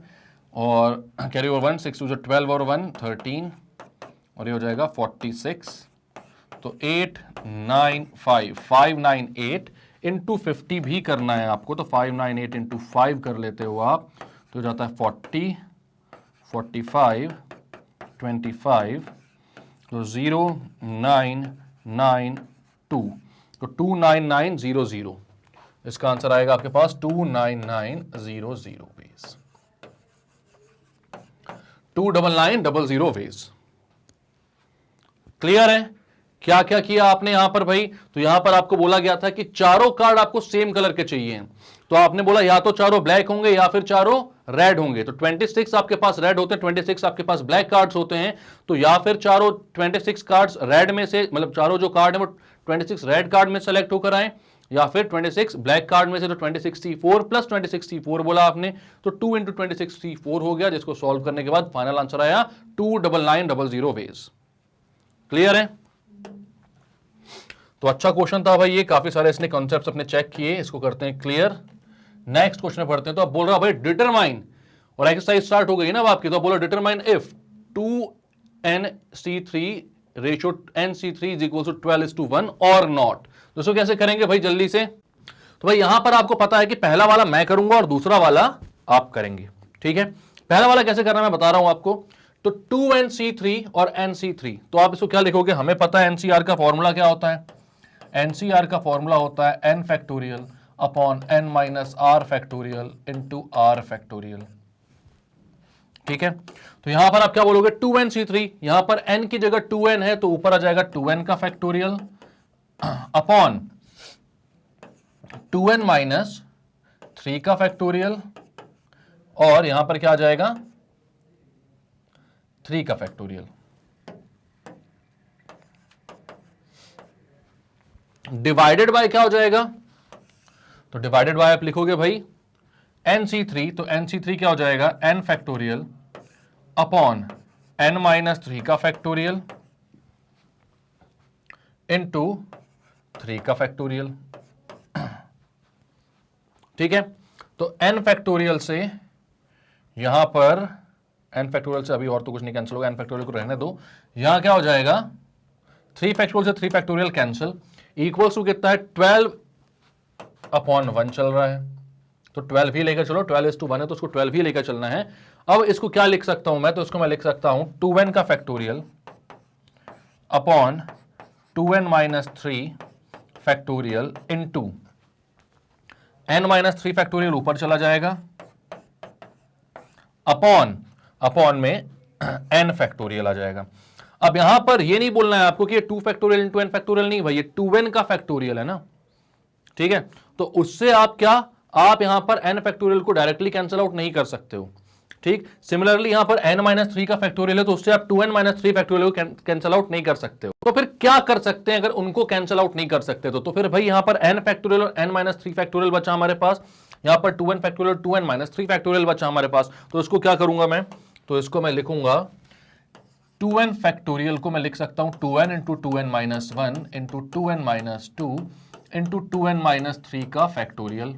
और कैरी ओवर 1, 6 2 जा 12 और 1 13, और ये हो जाएगा 46। तो 598 इंटू 50 भी करना है आपको, तो 598 इंटू 5 कर लेते हो आप, तो हो जाता है 40, 45, 25, तो 0992, तो 29900। इसका आंसर आएगा आपके पास 29900 वेज, 29900 वेज। क्लियर है? क्या क्या किया आपने यहां पर भाई? तो यहां पर आपको बोला गया था कि चारों कार्ड आपको सेम कलर के चाहिए, तो आपने बोला या तो चारों ब्लैक होंगे या फिर चारों रेड होंगे। तो 26 आपके पास रेड होते हैं, 26 आपके पास ब्लैक कार्ड्स होते हैं, तो या फिर चारों 26 कार्ड्स रेड में से, मतलब चारों जो कार्ड है वो 26 रेड कार्ड में सेलेक्ट होकर आए, या फिर 26 ब्लैक कार्ड में से, तो 26C4 प्लस 26C4 बोला आपने, तो 2 इंटू 26C4 हो गया, जिसको सॉल्व करने के बाद फाइनल आंसर आया 29900 वेज। क्लियर है? तो अच्छा क्वेश्चन था भाई ये, काफी सारे इसने कॉन्सेप्ट्स अपने चेक किए, इसको करते हैं क्लियर। नेक्स्ट क्वेश्चन पढ़ते हैं। तो अब बोल रहा भाई डिटरमाइन, और एक्सरसाइज स्टार्ट हो गई ना आपकी, तो बोलो determine if 2NC3 ratio NC3 is equal to 12:1 और नॉट। दोस्तों कैसे करेंगे भाई जल्दी से? तो भाई यहां पर आपको पता है कि पहला वाला मैं करूंगा और दूसरा वाला आप करेंगे। ठीक है, पहला वाला कैसे करना मैं बता रहा हूं आपको। तो 2NC3 और NC3, तो आप इसको क्या लिखोगे? हमें पता है NCR का फॉर्मूला क्या होता है। NCR का फॉर्मूला होता है n factorial upon n minus r factorial into r factorial. ठीक है, तो यहां पर आप क्या बोलोगे? 2NC3, यहां पर n की जगह 2n है, तो ऊपर आ जाएगा 2n का फैक्टोरियल अपॉन 2n माइनस 3 का फैक्टोरियल, और यहां पर क्या आ जाएगा? 3 का फैक्टोरियल। डिवाइडेड बाय क्या हो जाएगा? तो डिवाइडेड बाय आप लिखोगे भाई NC3, तो NC3 क्या हो जाएगा? n factorial upon n minus 3 का फैक्टोरियल इंटू 3 का फैक्टोरियल। ठीक है, तो n फैक्टोरियल से यहां पर n फैक्टोरियल से अभी और तो कुछ नहीं कैंसिल होगा, n फैक्टोरियल को रहने दो। यहां क्या हो जाएगा, 3 फैक्टोरियल से 3 फैक्टोरियल कैंसिल, इक्वल्स टू कितना है 12/1 चल रहा है, तो 12 ही लेकर चलो, 12:1 है तो उसको 12 ही लेकर चलना है। अब इसको क्या लिख सकता हूं मैं, तो इसको मैं लिख सकता हूं 2n का factorial upon 2n minus 3 factorial into n minus 3 factorial ऊपर चला जाएगा, अपॉन में n फैक्टोरियल आ जाएगा। अब यहां पर ये नहीं बोलना है आपको कि ये 2 फैक्टोरियल इंटू n फैक्टोरियल, नहीं भाई, ये 2n का फैक्टोरियल है ना, ठीक है। तो उससे आप क्या, आप यहां पर n फैक्टोरियल को डायरेक्टली कैंसिल आउट नहीं कर सकते हो, ठीक। सिमिलरली यहां पर n माइनस 3 का फैक्टोरियल है, तो उससे आप 2n माइनस 3 फैक्टोरियल को कैंसिल आउट नहीं कर सकते हो। तो फिर क्या कर सकते हैं अगर उनको कैंसिल आउट नहीं कर सकते तो फिर भाई यहां पर n फैक्टोरियल और n माइनस 3 फैक्टोरियल बचा हमारे पास, यहां पर 2n factorial 2n minus 3 factorial बचा हमारे पास। तो इसको क्या करूंगा मैं, तो इसको मैं लिखूंगा 2n फैक्टोरियल को मैं लिख सकता हूं 2n into 2n minus 1 into 2n minus 2 into 2n minus 3 का फैक्टोरियल।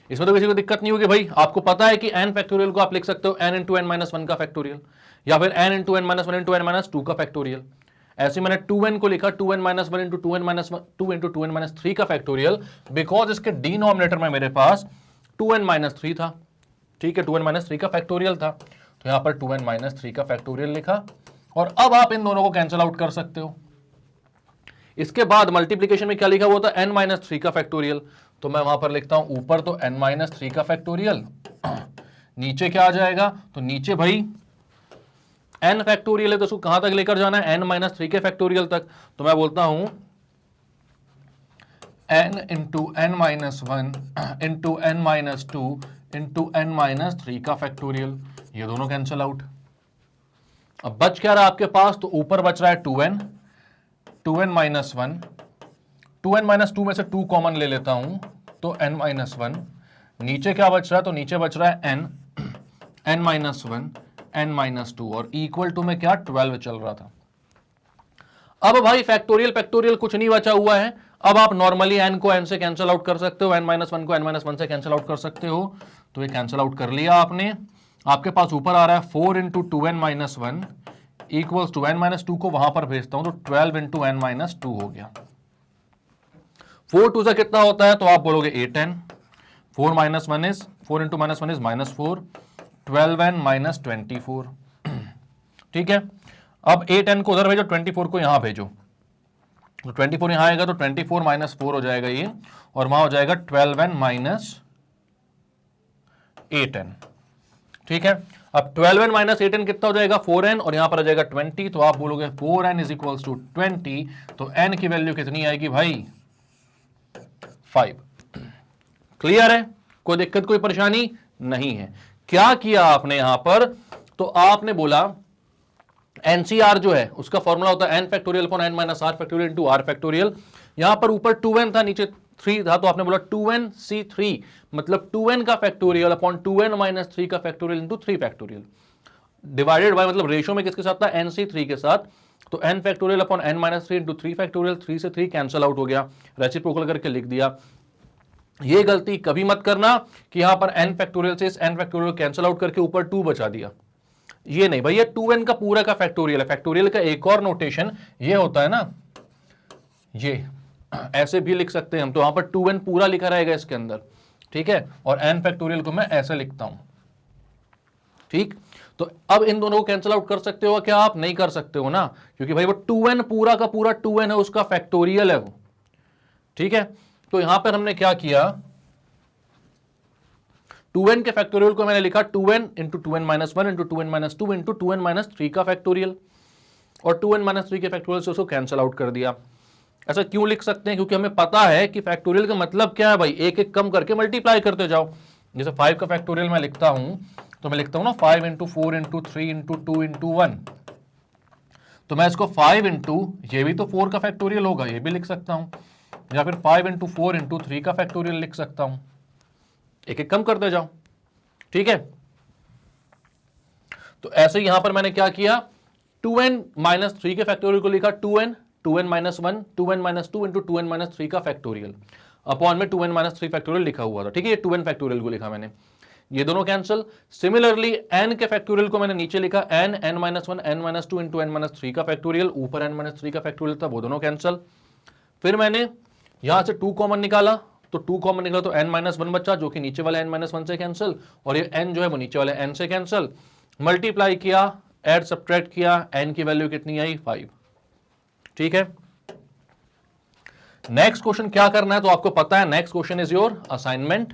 इसमें तो किसी को दिक्कत नहीं होगी भाई, आपको पता है कि n फैक्टोरियल को आप लिख सकते हो n इंटू n माइनस 1 का फैक्टोरियल, या फिर n into n minus 1 into n minus 2 का फैक्टोरियल। ऐसे मैंने 2n को लिखा 2n minus 1 into 2n minus 2 into 2n minus 3 का फैक्टोरियल, बिकॉज इसके डिनोमिनेटर में मेरे पास 2n माइनस 3 था, ठीक है, 2n माइनस 3 का फैक्टोरियल था, तो यहां पर 2n माइनस 3 का फैक्टोरियल लिखा। और अब आप इन दोनों को कैंसिल आउट कर सकते हो। इसके बाद मल्टीप्लीकेशन में क्या लिखा हुआ था, n माइनस 3 का फैक्टोरियल, तो मैं वहां पर लिखता हूं ऊपर तो n माइनस 3 का फैक्टोरियल, नीचे क्या आ जाएगा, तो नीचे भाई n फैक्टोरियल है तो उसको कहां तक लेकर जाना है, n माइनस 3 के फैक्टोरियल तक। तो मैं बोलता हूं n into n minus 1 into n minus 2 into n minus 3 का फैक्टोरियल, ये दोनों कैंसिल आउट। अब बच क्या रहा आपके पास, तो ऊपर बच रहा है 2n माइनस 1, 2n माइनस 2 में से 2 कॉमन ले लेता हूं तो n माइनस 1, नीचे क्या बच रहा है, तो नीचे बच रहा है n माइनस 1 n माइनस 2, और इक्वल टू में क्या 12 चल रहा था। अब भाई फैक्टोरियल कुछ नहीं बचा हुआ है। अब आप नॉर्मली n को n से कैंसिल आउट कर सकते हो, n माइनस 1 को n माइनस 1 से कैंसिल आउट कर सकते हो, तो ये कैंसिल आउट कर लिया आपने। आपके पास ऊपर आ रहा है 4 into 2n minus 1 equals to n minus 2 को वहां पर भेजता हूं तो 12 इंटू n माइनस 2 हो गया। 4 2 से कितना होता है, तो आप बोलोगे 8n, 4 minus 1 is 4 into minus 1 is minus 4, 12n minus 24, ठीक है। अब 8n को उधर भेजो, 24 को यहां भेजो, तो 24 यहां आएगा तो 24 माइनस 4 हो जाएगा ये, और वहां हो जाएगा 12n माइनस 8n, ठीक है। अब 12n माइनस 8n कितना हो जाएगा, 4n, और यहां पर आ जाएगा 20, तो आप बोलोगे 4n इज इक्वल्स टू 20, तो n की वैल्यू कितनी आएगी भाई, 5। क्लियर है, कोई दिक्कत कोई परेशानी नहीं है। क्या किया आपने यहां पर, तो आपने बोला एनसीआर जो है उसका फॉर्मूला होता है n factorial upon n minus r factorial into r factorial. यहां पर ऊपर 2n था, नीचे 3 था, तो आपने बोला 2n c3 मतलब 2n का फैक्टोरियल अपॉन 2n माइनस 3 का factorial into 3 factorial, divided by मतलब रेशियो में किसके साथ था, nc3 के साथ, तो n factorial upon n minus 3 into 3 factorial, 3 से 3 कैंसिल आउट हो गया, रेसिप्रोकल करके लिख दिया। ये गलती कभी मत करना कि यहां पर n फैक्टोरियल से इस n फैक्टोरियल कैंसिल आउट करके ऊपर 2 बचा दिया, ये नहीं भाई, ये 2n का पूरा का फैक्टोरियल है। फैक्टोरियल का एक और नोटेशन ये होता है ना, ये ऐसे भी लिख सकते हैं हम, तो वहां पर 2n पूरा लिखा रहेगा इसके अंदर, ठीक है, और n फैक्टोरियल को मैं ऐसे लिखता हूं, ठीक। तो अब इन दोनों को कैंसिल आउट कर सकते हो क्या, आप नहीं कर सकते हो ना, क्योंकि भाई वो 2n पूरा का पूरा 2n है, उसका फैक्टोरियल है वो, ठीक है। तो यहां पर हमने क्या किया, 2n के फैक्टोरियल को मैंने लिखा 2n into 2n minus 1 into 2n minus 2 into 2n minus 3 का फैक्टोरियल, और 2n माइनस 3 के फैक्टोरियल से उसको कैंसिल आउट कर दिया। ऐसा क्यों लिख सकते हैं, क्योंकि हमें पता है कि फैक्टोरियल का मतलब क्या है भाई, एक एक कम करके मल्टीप्लाई करते जाओ। जैसे 5 का फैक्टोरियल मैं लिखता हूं, तो मैं लिखता हूं ना 5 इंटू 4 इंटू 3 इंटू 2 इंटू 1, तो मैं इसको 5 इंटू, ये भी तो 4 का फैक्टोरियल होगा, ये भी लिख सकता हूं, या फिर 5 इंटू 4 इंटू 3 का फैक्टोरियल लिख सकता हूं, एक एक कम करते जाओ, ठीक है। तो ऐसे यहां पर मैंने क्या किया, 2n माइनस 3 के फैक्टोरियल को लिखा 2n minus 1 2n minus 2 into 2n minus 3 का फैक्टोरियल, अपॉन में 2n माइनस 3 फैक्टोरियल लिखा हुआ था, ठीक है, ये 2n फैक्टोरियल को लिखा मैंने। ये दोनों कैंसिल। सिमिलरली n के फैक्टोरियल को मैंने नीचे लिखा n n-1 n-2 into n-3 का फैक्टोरियल, ऊपर n-3 का फैक्टोरियल था, वो दोनों कैंसिल। फिर मैंने यहां से 2 कॉमन निकाला, तो 2 कॉमन निकला तो n-1 बचा, जो कि नीचे वाले n-1 से कैंसिल, और ये n जो है वो नीचे वाले n से कैंसिल। मल्टीप्लाई किया, ऐड सब्ट्रैक्ट किया, n की वैल्यू कितनी आई 5। ठीक है, नेक्स्ट क्वेश्चन क्या करना है तो आपको पता है, next question is your assignment.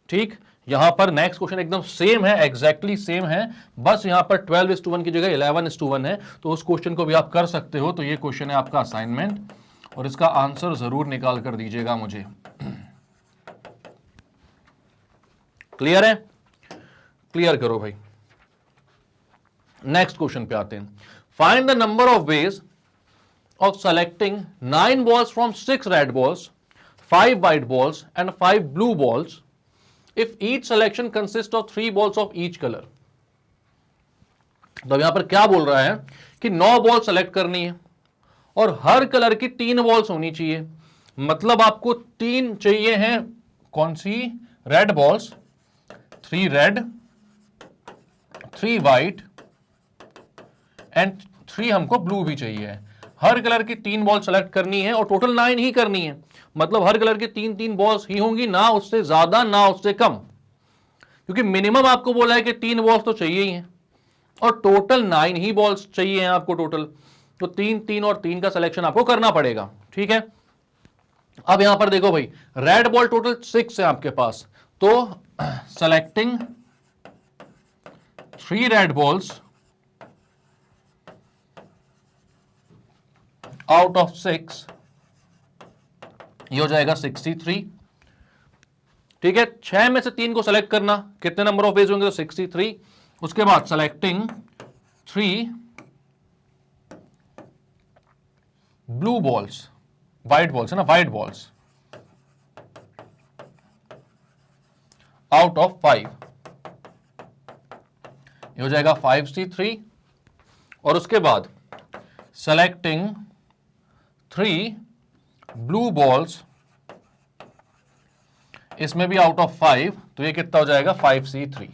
ठीक, यहां पर नेक्स्ट क्वेश्चन एकदम सेम है, एग्जैक्टली सेम है, बस यहां पर 12:1 की जगह 11:1 है, तो उस क्वेश्चन को भी आप कर सकते हो। तो ये क्वेश्चन है आपका असाइनमेंट, और इसका आंसर जरूर निकाल कर दीजिएगा मुझे। क्लियर है? क्लियर करो भाई। नेक्स्ट क्वेश्चन पे आते हैं। Find the number of ways of selecting 9 balls from 6 red balls, 5 white balls and 5 blue balls if each selection consists of 3 balls of each color। तो यहां पर क्या बोल रहा है कि 9 बॉल सेलेक्ट करनी है और हर कलर की 3 बॉल्स होनी चाहिए। मतलब आपको 3 चाहिए हैं, कौन सी? Red balls, 3 red, 3 white and 3 हमको ब्लू भी चाहिए। हर कलर की 3 बॉल सेलेक्ट करनी है और टोटल 9 ही करनी है। मतलब हर कलर की 3 बॉल्स ही होंगी, ना उससे ज्यादा ना उससे कम, क्योंकि मिनिमम आपको बोला है कि 3 बॉल्स तो चाहिए ही हैं और टोटल 9 ही बॉल्स चाहिए हैं आपको टोटल। तो 3 और 3 का सिलेक्शन आपको करना पड़ेगा। ठीक है, अब यहां पर देखो भाई, रेड बॉल टोटल 6 है आपके पास, तो selecting 3 red balls out of 6, ये हो जाएगा 63। ठीक है, 6 में से 3 को सेलेक्ट करना, कितने नंबर ऑफ वेज होंगे? तो 63। उसके बाद selecting 3 blue balls, white balls है ना, व्हाइट बॉल्स आउट ऑफ 5, ये हो जाएगा 5C3। और उसके बाद सेलेक्टिंग 3 ब्लू बॉल्स, इसमें भी आउट ऑफ 5, तो ये कितना हो जाएगा 5C3।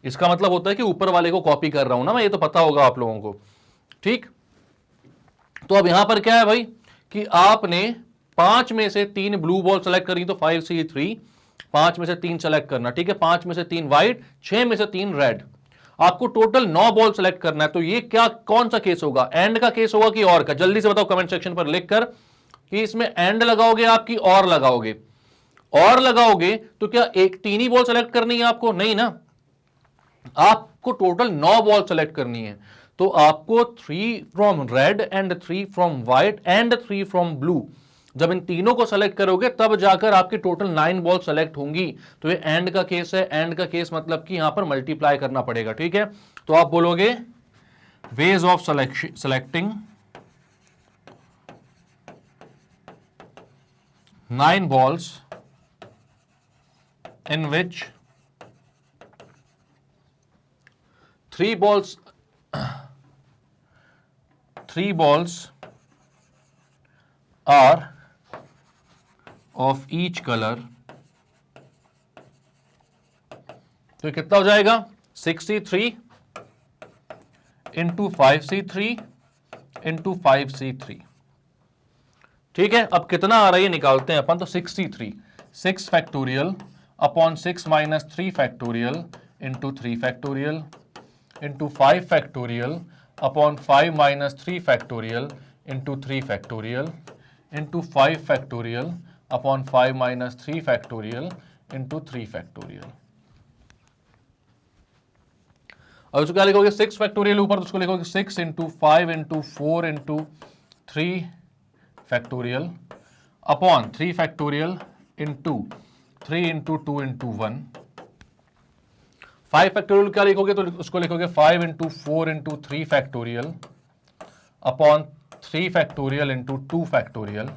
इसका मतलब होता है कि ऊपर वाले को कॉपी कर रहा हूं ना मैं, ये तो पता होगा आप लोगों को। ठीक, तो अब यहां पर क्या है भाई कि आपने 5 में से 3 ब्लू बॉल सेलेक्ट करी, तो 5C3, 5 में से 3 सेलेक्ट करना। ठीक है, 5 में से 3 व्हाइट, 6 में से 3 रेड, आपको टोटल 9 बॉल सेलेक्ट करना है। तो ये क्या, कौन सा केस होगा? एंड का केस होगा कि और का? जल्दी से बताओ कमेंट सेक्शन पर लिखकर कि इसमें एंड लगाओगे आपकी और लगाओगे। और लगाओगे तो क्या एक 3 ही बॉल सेलेक्ट करनी है आपको? नहीं ना, आपको टोटल 9 बॉल सेलेक्ट करनी है। तो आपको 3 from red and 3 from white and 3 from blue, जब इन तीनों को सेलेक्ट करोगे तब जाकर आपकी टोटल 9 बॉल सेलेक्ट होंगी। तो ये एंड का केस है। एंड का केस मतलब कि यहां पर मल्टीप्लाई करना पड़ेगा। ठीक है, तो आप बोलोगे ways of selecting 9 balls in which 3 balls are of each color। तो कितना हो जाएगा 63 इंटू 5C3 इंटू 5C3। ठीक है, अब कितना आ रहा है ये निकालते हैं अपन। तो 63 6 factorial upon 6 minus 3 factorial into 3 factorial into 5 factorial upon 5 minus 3 factorial into 3 factorial into 5 factorial upon 5 minus 3 factorial into 3 factorial. अब इसको क्या लिखोगे 6 फैक्टोरियल ऊपर, तो उसको लिखोगे 6 into 5 into 4 into 3 factorial upon 3 factorial into 3 into 2 into 1। 5 factorial क्या लिखोगे? तो उसको लिखोगे 5 into 4 into 3 factorial upon 3 factorial into 2 factorial,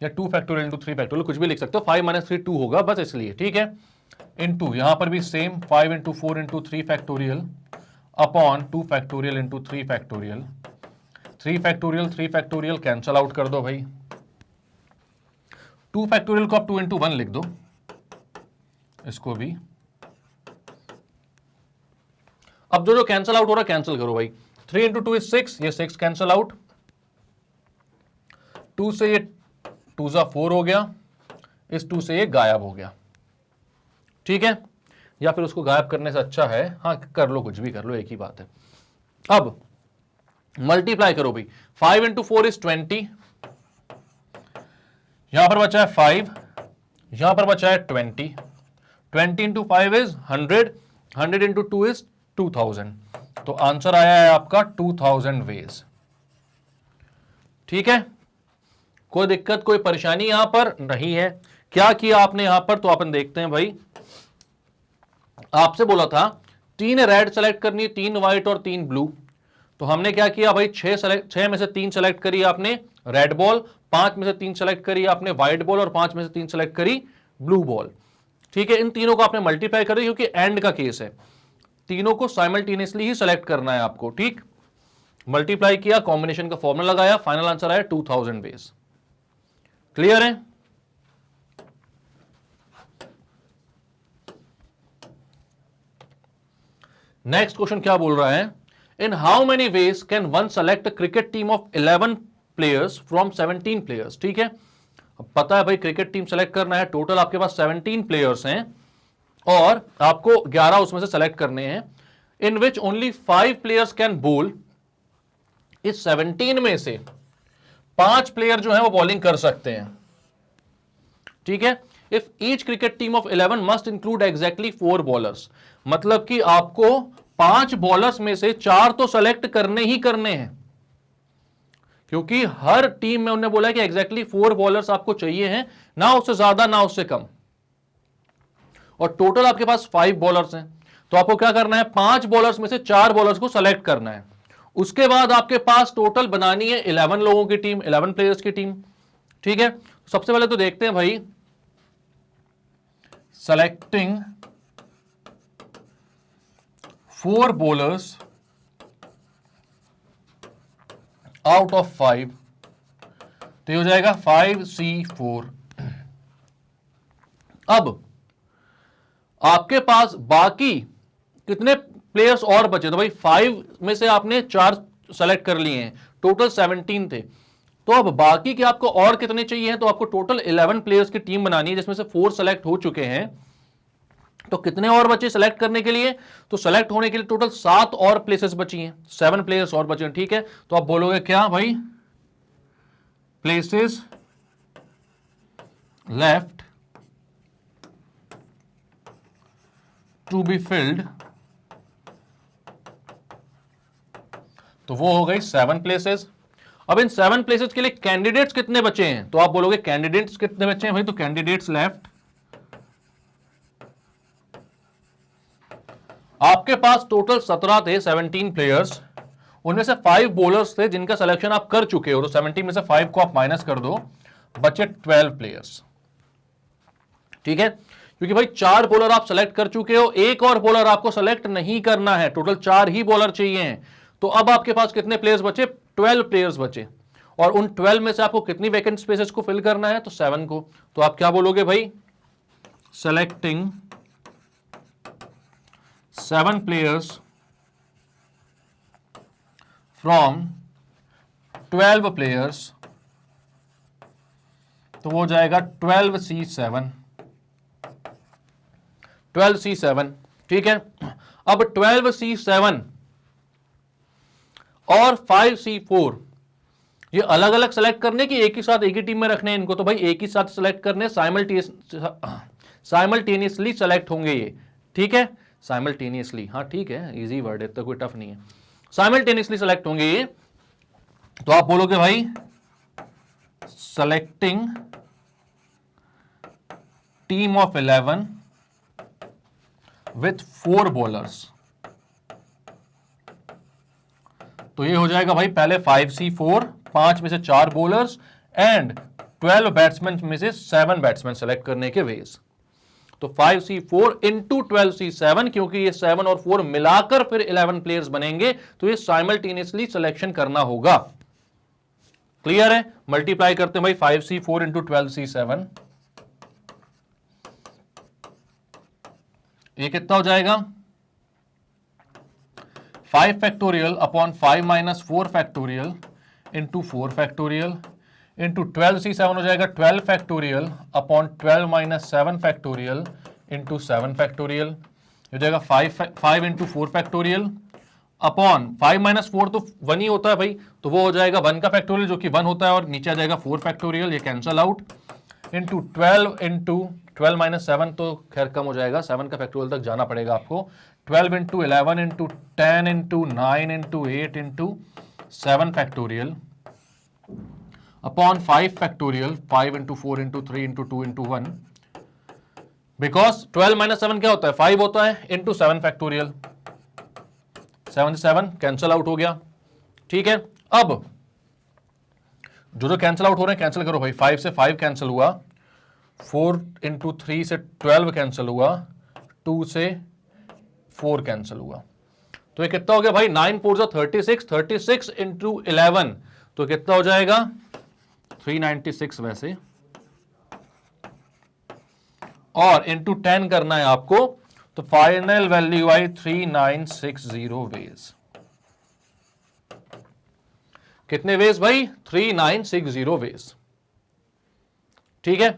या 2 फैक्टोरियल इंटू 3 फैक्टोरियल, कुछ भी लिख सकते हो। 5 माइनस 3 2 होगा बस इसलिए। ठीक है, इंटू यहां पर भी same 5 into 4 into 3 factorial upon 2 factorial into 3 factorial. 3 factorial cancel out कर दो भाई। 2 फैक्टोरियल को आप 2 इंटू 1 लिख दो, इसको भी अब जो जो कैंसिल आउट हो रहा है कैंसिल करो भाई। 3 इंटू 2 इज 6, ये 6 कैंसिल आउट, 2 से ये 2 जा 4 हो गया, इस 2 से ये गायब हो गया। ठीक है, या फिर उसको गायब करने से अच्छा है, हाँ कर लो, कुछ भी कर लो, एक ही बात है। अब मल्टीप्लाई करो भाई, 5 इंटू 4 इज 20, यहां पर बचा है 5, यहां पर बचा है 20, 20 इंटू 5 इज 100, 100 इंटू 2 इज 2000, तो आंसर आया है आपका 2000 वेज। ठीक है, कोई दिक्कत कोई परेशानी यहां पर नहीं है। क्या किया आपने यहां पर, तो अपन देखते हैं भाई। आपसे बोला था 3 रेड सेलेक्ट करनी, 3 व्हाइट और 3 ब्लू, तो हमने क्या किया भाई, 6 में से 3 सेलेक्ट करी आपने रेड बॉल, 5 में से 3 सेलेक्ट करी आपने व्हाइट बॉल और 5 में से 3 सेलेक्ट करी ब्लू बॉल। ठीक है, इन तीनों को आपने मल्टीप्लाई कर दी क्योंकि एंड का केस है, तीनों को साइमल्टेनियसली ही सेलेक्ट करना है आपको। ठीक, मल्टीप्लाई किया, कॉम्बिनेशन का फॉर्मूला लगाया, फाइनल आंसर आया 2000 बेस। क्लियर है? नेक्स्ट क्वेश्चन क्या बोल रहा है, इन how many ways can one select a cricket team of 11 players from 17 players. ठीक है, अब पता है भाई क्रिकेट टीम सेलेक्ट करना है, टोटल आपके पास 17 प्लेयर्स हैं और आपको 11 उसमें से सेलेक्ट करने हैं, इन विच ओनली 5 प्लेयर्स कैन बोल। इस 17 में से 5 प्लेयर जो है वो बॉलिंग कर सकते हैं। ठीक है, if each cricket team of 11 must include exactly 4 bowlers, मतलब कि आपको 5 बॉलर्स में से 4 तो सेलेक्ट करने ही करने हैं, क्योंकि हर टीम में उन्होंने बोला कि एग्जैक्टली 4 बॉलर्स आपको चाहिए हैं, ना उससे ज्यादा ना उससे कम, और टोटल आपके पास 5 बॉलर्स हैं, तो आपको क्या करना है, 5 बॉलर्स में से 4 बॉलर्स को सेलेक्ट करना है। उसके बाद आपके पास टोटल बनानी है 11 लोगों की टीम, 11 प्लेयर्स की टीम। ठीक है, सबसे पहले तो देखते हैं भाई, सेलेक्टिंग 4 bowlers आउट ऑफ 5, तो ये हो जाएगा 5C4। अब आपके पास बाकी कितने प्लेयर्स और बचे, तो भाई 5 में से आपने 4 सेलेक्ट कर लिए हैं, टोटल 17 थे, तो अब बाकी के आपको और कितने चाहिए हैं, तो आपको टोटल 11 प्लेयर्स की टीम बनानी है, जिसमें से 4 सेलेक्ट हो चुके हैं, तो कितने और बचे सेलेक्ट करने के लिए, तो सेलेक्ट होने के लिए टोटल 7 और प्लेसेस बची हैं, 7 प्लेयर्स और बचे हैं। ठीक है, तो आप बोलोगे क्या भाई, places left to be filled, तो वो हो गई 7 प्लेसेस। अब इन 7 प्लेसेस के लिए कैंडिडेट्स कितने बचे हैं, तो आप बोलोगे कैंडिडेट्स कितने बचे हैं भाई, तो कैंडिडेट्स लेफ्ट, आपके पास टोटल 17 थे, 17 प्लेयर्स, उनमें से 5 बॉलर्स थे जिनका सिलेक्शन आप कर चुके हो, तो 17 में से 5 को आप माइनस कर दो, बचे 12 प्लेयर्स। ठीक है, क्योंकि भाई 4 बॉलर आप सेलेक्ट कर चुके हो, एक और बॉलर आपको सेलेक्ट नहीं करना है, टोटल 4 ही बॉलर चाहिए हैं, तो अब आपके पास कितने प्लेयर्स बचे, 12 प्लेयर्स बचे, और उन 12 में से आपको कितनी वैकेंट स्पेसेस को फिल करना है, तो 7 को, तो आप क्या बोलोगे भाई, सेलेक्टिंग 7 players from 12 players, तो वो जाएगा 12C7, 12C7। ठीक है, अब 12C7 और 5C4 ये अलग अलग सेलेक्ट करने की, एक ही साथ एक ही टीम में रखने हैं इनको, तो भाई एक ही साथ सेलेक्ट करने, साइमल्टेनियसली सेलेक्ट होंगे ये। ठीक है, साइमल्टेनियसली, हाँ ठीक है, इजी वर्ड है, तो कोई टफ नहीं है, साइमल्टेनियसली सेलेक्ट होंगे ये, तो आप बोलोगे भाई selecting team of 11 with 4 bowlers, तो ये हो जाएगा भाई पहले 5C4, 5 में से 4 बॉलर्स एंड 12 बैट्समैन में से 7 बैट्समैन सेलेक्ट करने के वेज, तो 5C4 इंटू 12C7, क्योंकि ये 7 और 4 मिलाकर फिर 11 प्लेयर्स बनेंगे, तो ये साइमल्टेनियसली सिलेक्शन करना होगा। क्लियर है, मल्टीप्लाई करते हैं भाई 5C4 इंटू 12C7, ये कितना हो जाएगा, 5 factorial upon 5 minus 4 factorial into 4 factorial into 12c7 हो जाएगा 12 factorial upon 12 minus 7 factorial into 7 factorial हो जाएगा 5 इंटू 4 फैक्टोरियल अपॉन 5 माइनस 4 तो 1 ही होता है भाई, तो वो हो जाएगा 1 का फैक्टोरियल जो कि 1 होता है, और नीचे आ जाएगा 4 फैक्टोरियल, ये कैंसल आउट, इंटू 12 माइनस 7 तो खैर कम हो जाएगा, 7 का फैक्टोरियल तक जाना पड़ेगा आपको, 12 into 11 into 10 into 9 into 8 into 7 factorial upon 5 factorial, 5 into 4 into 3 into 2 into 1, because 12 minus 7 क्या होता है 5 होता है, इंटू 7 फैक्टोरियल, 7 से 7 कैंसल आउट हो गया। ठीक है, अब जो कैंसल आउट हो रहे हैं कैंसिल करो भाई, 5 से 5 कैंसिल हुआ, 4 इंटू 3 से 12 कैंसिल हुआ, 2 से 4 कैंसिल हुआ, तो ये कितना हो गया भाई 9 4 36, 36 इंटू 11 तो कितना हो जाएगा 396 वैसे, और इंटू 10 करना है आपको, तो फाइनल वैल्यू आई 3960 वेज। कितने वेज भाई 3960 वेज। ठीक है,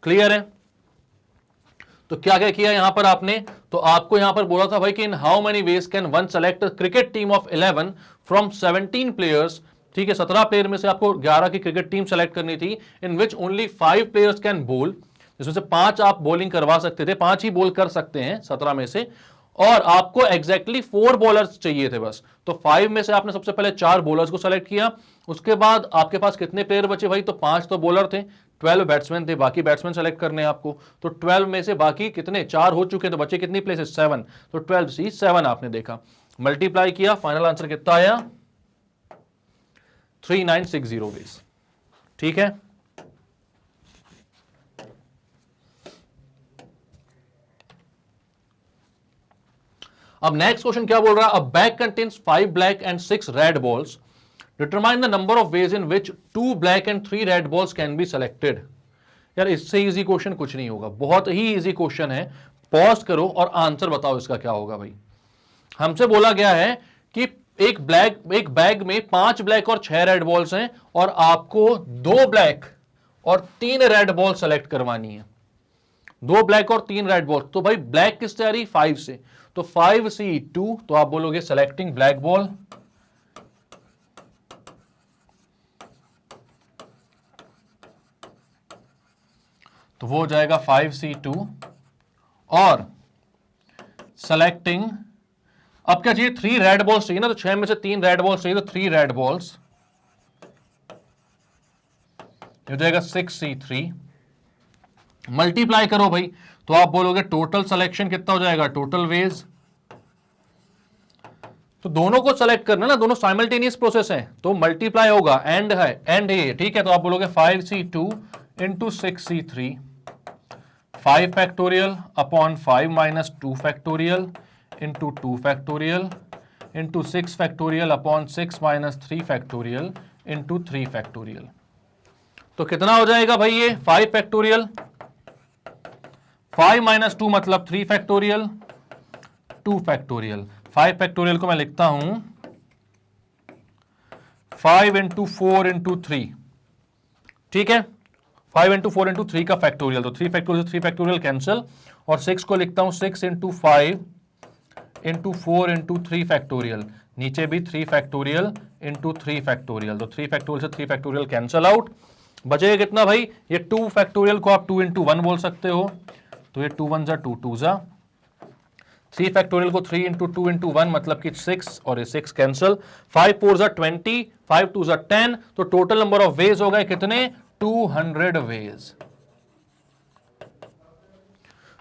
क्लियर है। तो क्या क्या किया यहां पर आपने, तो आपको यहां पर बोला था भाई कि इन how many ways can one select cricket team of 11 from 17 players. ठीक है, 17 प्लेयर में से आपको 11 की क्रिकेट टीम सेलेक्ट करनी थी, इन विच ओनली 5 प्लेयर्स कैन बोल, जिसमें से 5 आप बॉलिंग करवा सकते थे, 5 ही बॉल कर सकते हैं 17 में से, और आपको एग्जैक्टली 4 बॉलर्स चाहिए थे बस। तो 5 में से आपने सबसे पहले 4 बॉलर्स को सेलेक्ट किया, उसके बाद आपके पास कितने प्लेयर बचे भाई, तो 5 तो बॉलर थे, 12 बैट्समैन थे, बाकी बैट्समैन सेलेक्ट करने हैं आपको, तो 12 में से बाकी कितने 4 हो चुके, तो बचे कितनी प्लेसेस 7, तो 12C7 आपने देखा, मल्टीप्लाई किया, फाइनल आंसर कितना आया 3960 वेज। ठीक है, अब नेक्स्ट क्वेश्चन क्या बोल रहा है, अ bag contains 5 black and 6 red balls, determine the number of ways in which 2 black and 3 red balls can be selected. यार इससे इजी क्वेश्चन कुछ नहीं होगा, बहुत ही इजी क्वेश्चन है, पॉज करो और आंसर बताओ इसका क्या होगा भाई। हमसे बोला गया है कि एक बैग में 5 ब्लैक और 6 रेड बॉल्स हैं, और आपको 2 ब्लैक और 3 रेड बॉल सेलेक्ट करवानी है, 2 ब्लैक और 3 रेड बॉल। तो भाई ब्लैक किससे आ रही 5 से, तो 5C2, तो आप बोलोगे सेलेक्टिंग ब्लैक बॉल, तो वो हो जाएगा 5C2, और सेलेक्टिंग, अब क्या चाहिए 3 रेड बॉल्स चाहिए ना, तो 6 में से 3 रेड बॉल्स चाहिए, तो 3 रेड बॉल्स हो जाएगा 6C3, मल्टीप्लाई करो भाई, तो आप बोलोगे टोटल सिलेक्शन कितना हो जाएगा, टोटल वेज, तो दोनों को सेलेक्ट करना ना, दोनों साइमल्टेनियस प्रोसेस है, तो मल्टीप्लाई होगा, एंड है एंड है, ठीक है, तो आप बोलोगे 5C2 into 6C3, 5 factorial upon 5 minus 2 factorial into 2 factorial into 6 factorial upon 6 minus 3 factorial into 3 factorial. तो कितना हो जाएगा भाई ये 5 फैक्टोरियल, 5 माइनस 2 मतलब 3 फैक्टोरियल, 2 फैक्टोरियल, 5 फैक्टोरियल को मैं लिखता हूं 5 इंटू 4 इंटू 3, ठीक है, 5 इंटू 4 इंटू 3 का फैक्टोरियल, तो 3 फैक्टोरियल 3 फैक्टोरियल कैंसिल, और 6 को लिखता हूं 6 इंटू 5 इंटू 4 इंटू 3 फैक्टोरियल, नीचे भी 3 फैक्टोरियल इंटू 3 फैक्टोरियल, तो 3 फैक्टोरियल से 3 फैक्टोरियल कैंसिल आउट, बचेगा कितना भाई, ये 2 फैक्टोरियल को आप 2 इंटू 1 बोल सकते हो, तो ये 2 1 जा 2 2 जा, 3 फैक्टोरियल को 3 इंटू 2 इंटू 1 मतलब कि 6, और ये 6 कैंसिल, 5 4 जा 20, 5 2 जा 10, तो टोटल नंबर ऑफ वेज हो गए कितने 200 वेज।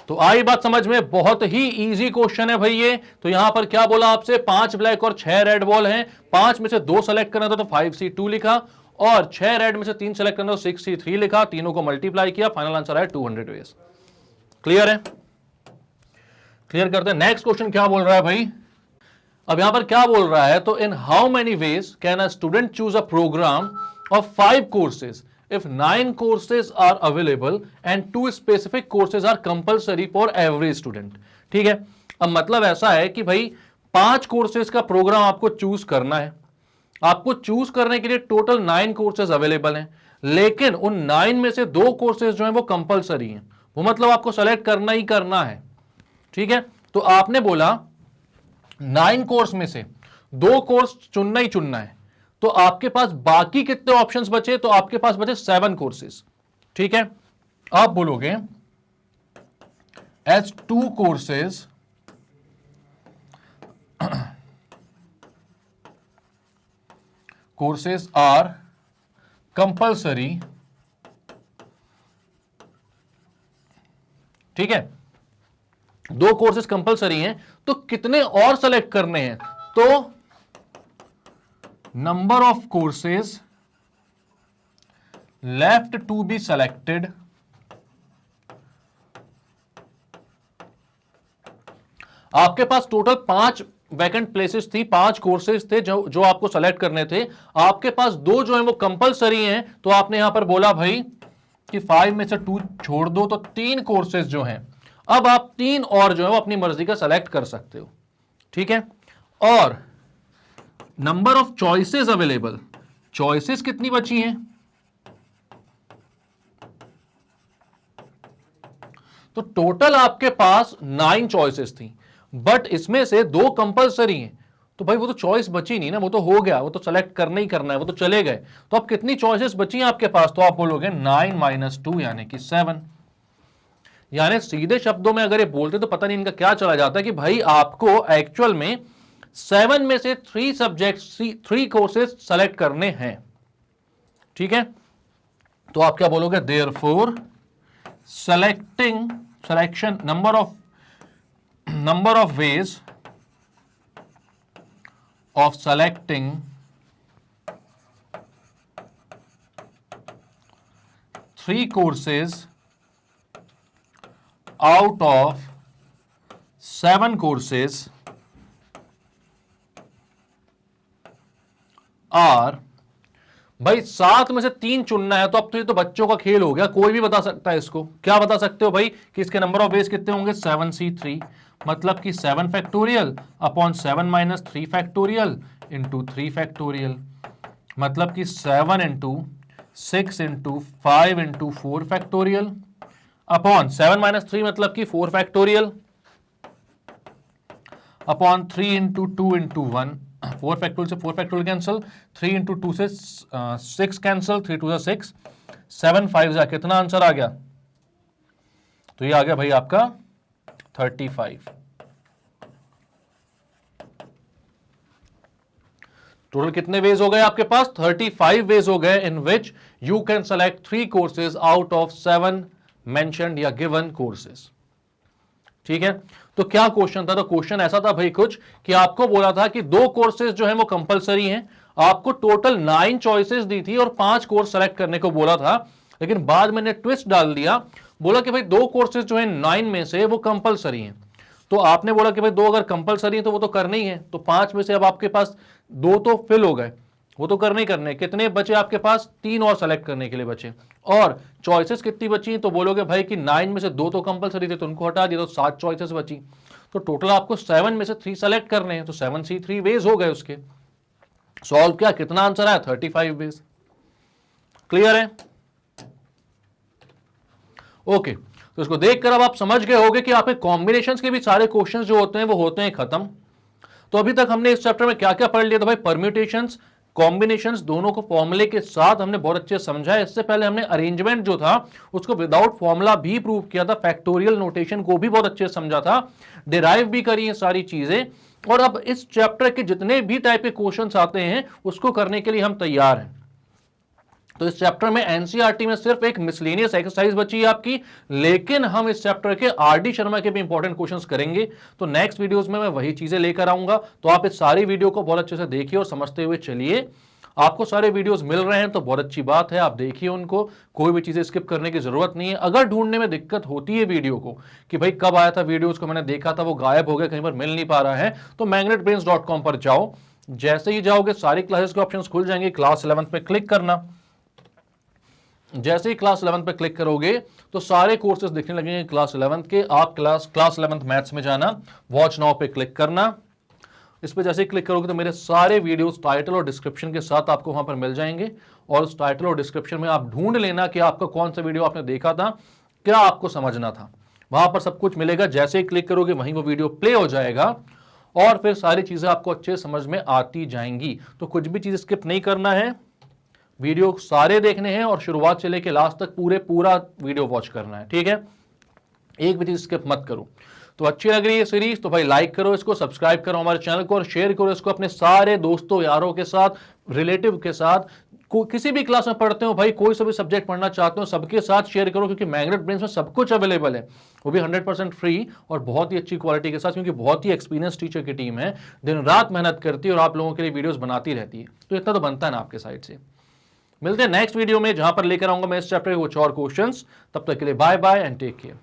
तो आई बात समझ में, बहुत ही इजी क्वेश्चन है भाई ये। तो यहां पर क्या बोला आपसे, 5 ब्लैक और 6 रेड बॉल हैं, 5 में से 2 सेलेक्ट करना था तो 5C2 लिखा, और 6 रेड में से 3 सेलेक्ट करना तो 6C3 लिखा, तीनों को मल्टीप्लाई किया, फाइनल आंसर है 200 वेज। क्लियर है, क्लियर करते हैं। नेक्स्ट क्वेश्चन क्या बोल रहा है भाई, अब यहां पर क्या बोल रहा है, तो in how many ways can a student choose a programme of 5 courses if 9 courses are available and 2 specific courses are compulsory for every student। ठीक है, अब मतलब ऐसा है कि भाई 5 कोर्सेज का प्रोग्राम आपको चूज करना है। आपको चूज करने के लिए टोटल 9 कोर्सेज अवेलेबल हैं, लेकिन उन 9 में से 2 कोर्सेज जो हैं वो कंपलसरी हैं। वो मतलब आपको सेलेक्ट करना ही करना है, ठीक है। तो आपने बोला 9 कोर्स में से 2 कोर्स चुनना ही चुनना है, तो आपके पास बाकी कितने ऑप्शंस बचे? तो आपके पास बचे 7 कोर्सेज, ठीक है। आप बोलोगे as 2 courses courses are compulsory, ठीक है। 2 कोर्सेज कंपलसरी हैं, तो कितने और सेलेक्ट करने हैं? तो number of courses left to be selected, आपके पास टोटल 5 वैकेंट प्लेसेस थी, 5 कोर्सेज थे जो आपको सेलेक्ट करने थे। आपके पास 2 जो है वो कंपलसरी हैं, तो आपने यहां पर बोला भाई कि 5 में से 2 छोड़ दो, तो 3 कोर्सेज जो हैं, अब आप 3 और जो है वो अपनी मर्जी का सेलेक्ट कर सकते हो, ठीक है। और number of choices available, choices कितनी बची हैं? तो टोटल आपके पास 9 चॉइसेस थी, बट इसमें से 2 कंपलसरी हैं, तो भाई वो तो चॉइस बची नहीं ना, वो तो हो गया, वो तो सेलेक्ट करना ही करना है, वो तो चले गए। तो अब कितनी चॉइसेस बची हैं आपके पास? तो आप बोलोगे 9 - 2 यानी कि 7। यानी सीधे शब्दों में अगर ये बोलते तो पता नहीं इनका क्या चला जाता है कि भाई आपको एक्चुअल में 7 में से 3 सब्जेक्ट 3 कोर्सेज सेलेक्ट करने हैं, ठीक है। तो आप क्या बोलोगे? Therefore selection number of ways of selecting 3 courses out of 7 courses are, भाई 7 में से 3 चुनना है, तो अब तो ये तो बच्चों का खेल हो गया, कोई भी बता सकता है इसको। क्या बता सकते हो भाई कि इसके नंबर ऑफ वेज कितने होंगे? 7c3, मतलब कि 7 factorial upon 7 - 3 factorial into 3 factorial, मतलब कि 7 into 6 into 5 into 4 factorial upon 7 - 3 मतलब कि 4 factorial upon 3 into 2 into 1, 4 factorial से 4 फैक्टोरियल कैंसिल, 3 इंटू 2 से 6 कैंसिल, 3 2 6, 7 5 जा, कितना आंसर आ गया? तो ये आ गया भाई आपका 35। टोटल कितने वेज हो गए आपके पास? 35 वेज हो गए in which you can select 3 courses out of 7 mentioned या गिवन कोर्सेज, ठीक है। तो क्या क्वेश्चन था? तो क्वेश्चन ऐसा था भाई कुछ कि आपको बोला था कि 2 कोर्सेज जो है वो कंपलसरी हैं, आपको टोटल 9 चॉइसेस दी थी और 5 कोर्स सेलेक्ट करने को बोला था, लेकिन बाद में ट्विस्ट डाल दिया, बोला कि भाई 2 कोर्सेज जो है 9 में से वो कंपलसरी हैं। तो आपने बोला कि भाई 2 अगर कंपलसरी है तो वो तो करनी ही है, तो 5 में से अब आपके पास 2 तो फिल हो गए, वो तो करने ही करने। कितने बचे आपके पास? 3 और सेलेक्ट करने के लिए बचे। और चॉइसेस कितनी बची? तो बोलोगे भाई कि 9 में से 2 तो कंपलसरी थे तो उनको हटा दिया, तो 7 चॉइसेस बची। तो टोटल आपको 7 में से 3 सेलेक्ट करने हैं, तो 7c3 वेज हो गए उसके। सॉल्व किया, कितना आंसर आया? 35 वेज। क्लियर है? ओके, तो इसको देखकर अब आप समझ गए होंगे कि आपके कॉम्बिनेशंस के भी सारे क्वेश्चंस जो होते हैं वो होते हैं खत्म। तो अभी तक हमने इस चैप्टर में क्या क्या पढ़ लिया था भाई? परम्यूटेशंस, कॉम्बिनेशंस, दोनों को फॉर्मूले के साथ हमने बहुत अच्छे से समझा है। इससे पहले हमने अरेंजमेंट जो था उसको विदाउट फॉर्मूला भी प्रूव किया था, फैक्टोरियल नोटेशन को भी बहुत अच्छे से समझा था, डिराइव भी करी है सारी चीजें। और अब इस चैप्टर के जितने भी टाइप के क्वेश्चंस आते हैं उसको करने के लिए हम तैयार हैं। तो इस चैप्टर में एनसीईआरटी में सिर्फ एक मिसलेनियस एक्सरसाइज बची है आपकी, लेकिन हम इस चैप्टर के आरडी शर्मा के भी इंपॉर्टेंट क्वेश्चंस करेंगे। तो नेक्स्ट वीडियोस में मैं वही चीजें लेकर आऊंगा। तो आप इस सारी वीडियो को बहुत अच्छे से देखिए और समझते हुए चलिए। आपको सारे वीडियोस मिल रहे हैं तो बहुत अच्छी बात है, आप देखिए उनको, कोई भी चीजें स्किप करने की जरूरत नहीं है। अगर ढूंढने में दिक्कत होती है वीडियो को कि भाई कब आया था वीडियोस को मैंने देखा था वो गायब हो गया, कहीं पर मिल नहीं पा रहा है, तो magnetbrains.com पर जाओ। जैसे ही जाओगे सारी क्लासेस के ऑप्शंस खुल जाएंगे, क्लास 11 पे क्लिक करना। जैसे ही क्लास 11 पे क्लिक करोगे तो सारे कोर्सेज दिखने लगेंगे क्लास 11 के। आप क्लास 11 मैथ्स में जाना, वॉच नाउ पे क्लिक करना। इस पर जैसे क्लिक करोगे तो मेरे सारे वीडियोस टाइटल और डिस्क्रिप्शन के साथ आपको वहां पर मिल जाएंगे, और उस टाइटल और डिस्क्रिप्शन में आप ढूंढ लेना कि आपका कौन सा वीडियो आपने देखा था, क्या आपको समझना था। वहां पर सब कुछ मिलेगा, जैसे ही क्लिक करोगे वहीं वो वीडियो प्ले हो जाएगा और फिर सारी चीजें आपको अच्छे समझ में आती जाएंगी। तो कुछ भी चीज स्किप नहीं करना है, वीडियो सारे देखने हैं और शुरुआत से लेकर लास्ट तक पूरा वीडियो वॉच करना है, ठीक है। एक भी चीज स्किप मत करो। तो अच्छी लग रही है सीरीज तो भाई लाइक करो इसको, सब्सक्राइब करो हमारे चैनल को और शेयर करो इसको अपने सारे दोस्तों यारों के साथ, रिलेटिव के साथ। किसी भी क्लास में पढ़ते हो भाई, कोई सा भी सब्जेक्ट पढ़ना चाहते हो, सबके साथ शेयर करो, क्योंकि मैग्नेट ब्रेन्स में सब कुछ अवेलेबल है, वो भी 100% फ्री और बहुत ही अच्छी क्वालिटी के साथ, क्योंकि बहुत ही एक्सपीरियंस टीचर की टीम है, दिन रात मेहनत करती है और आप लोगों के लिए वीडियोस बनाती रहती है। तो इतना तो बनता है ना आपके साइड से। मिलते हैं नेक्स्ट वीडियो में, जहां पर लेकर आऊंगा मैं इस चैप्टर के कुछ और क्वेश्चंस। तब तक के लिए bye bye and take care.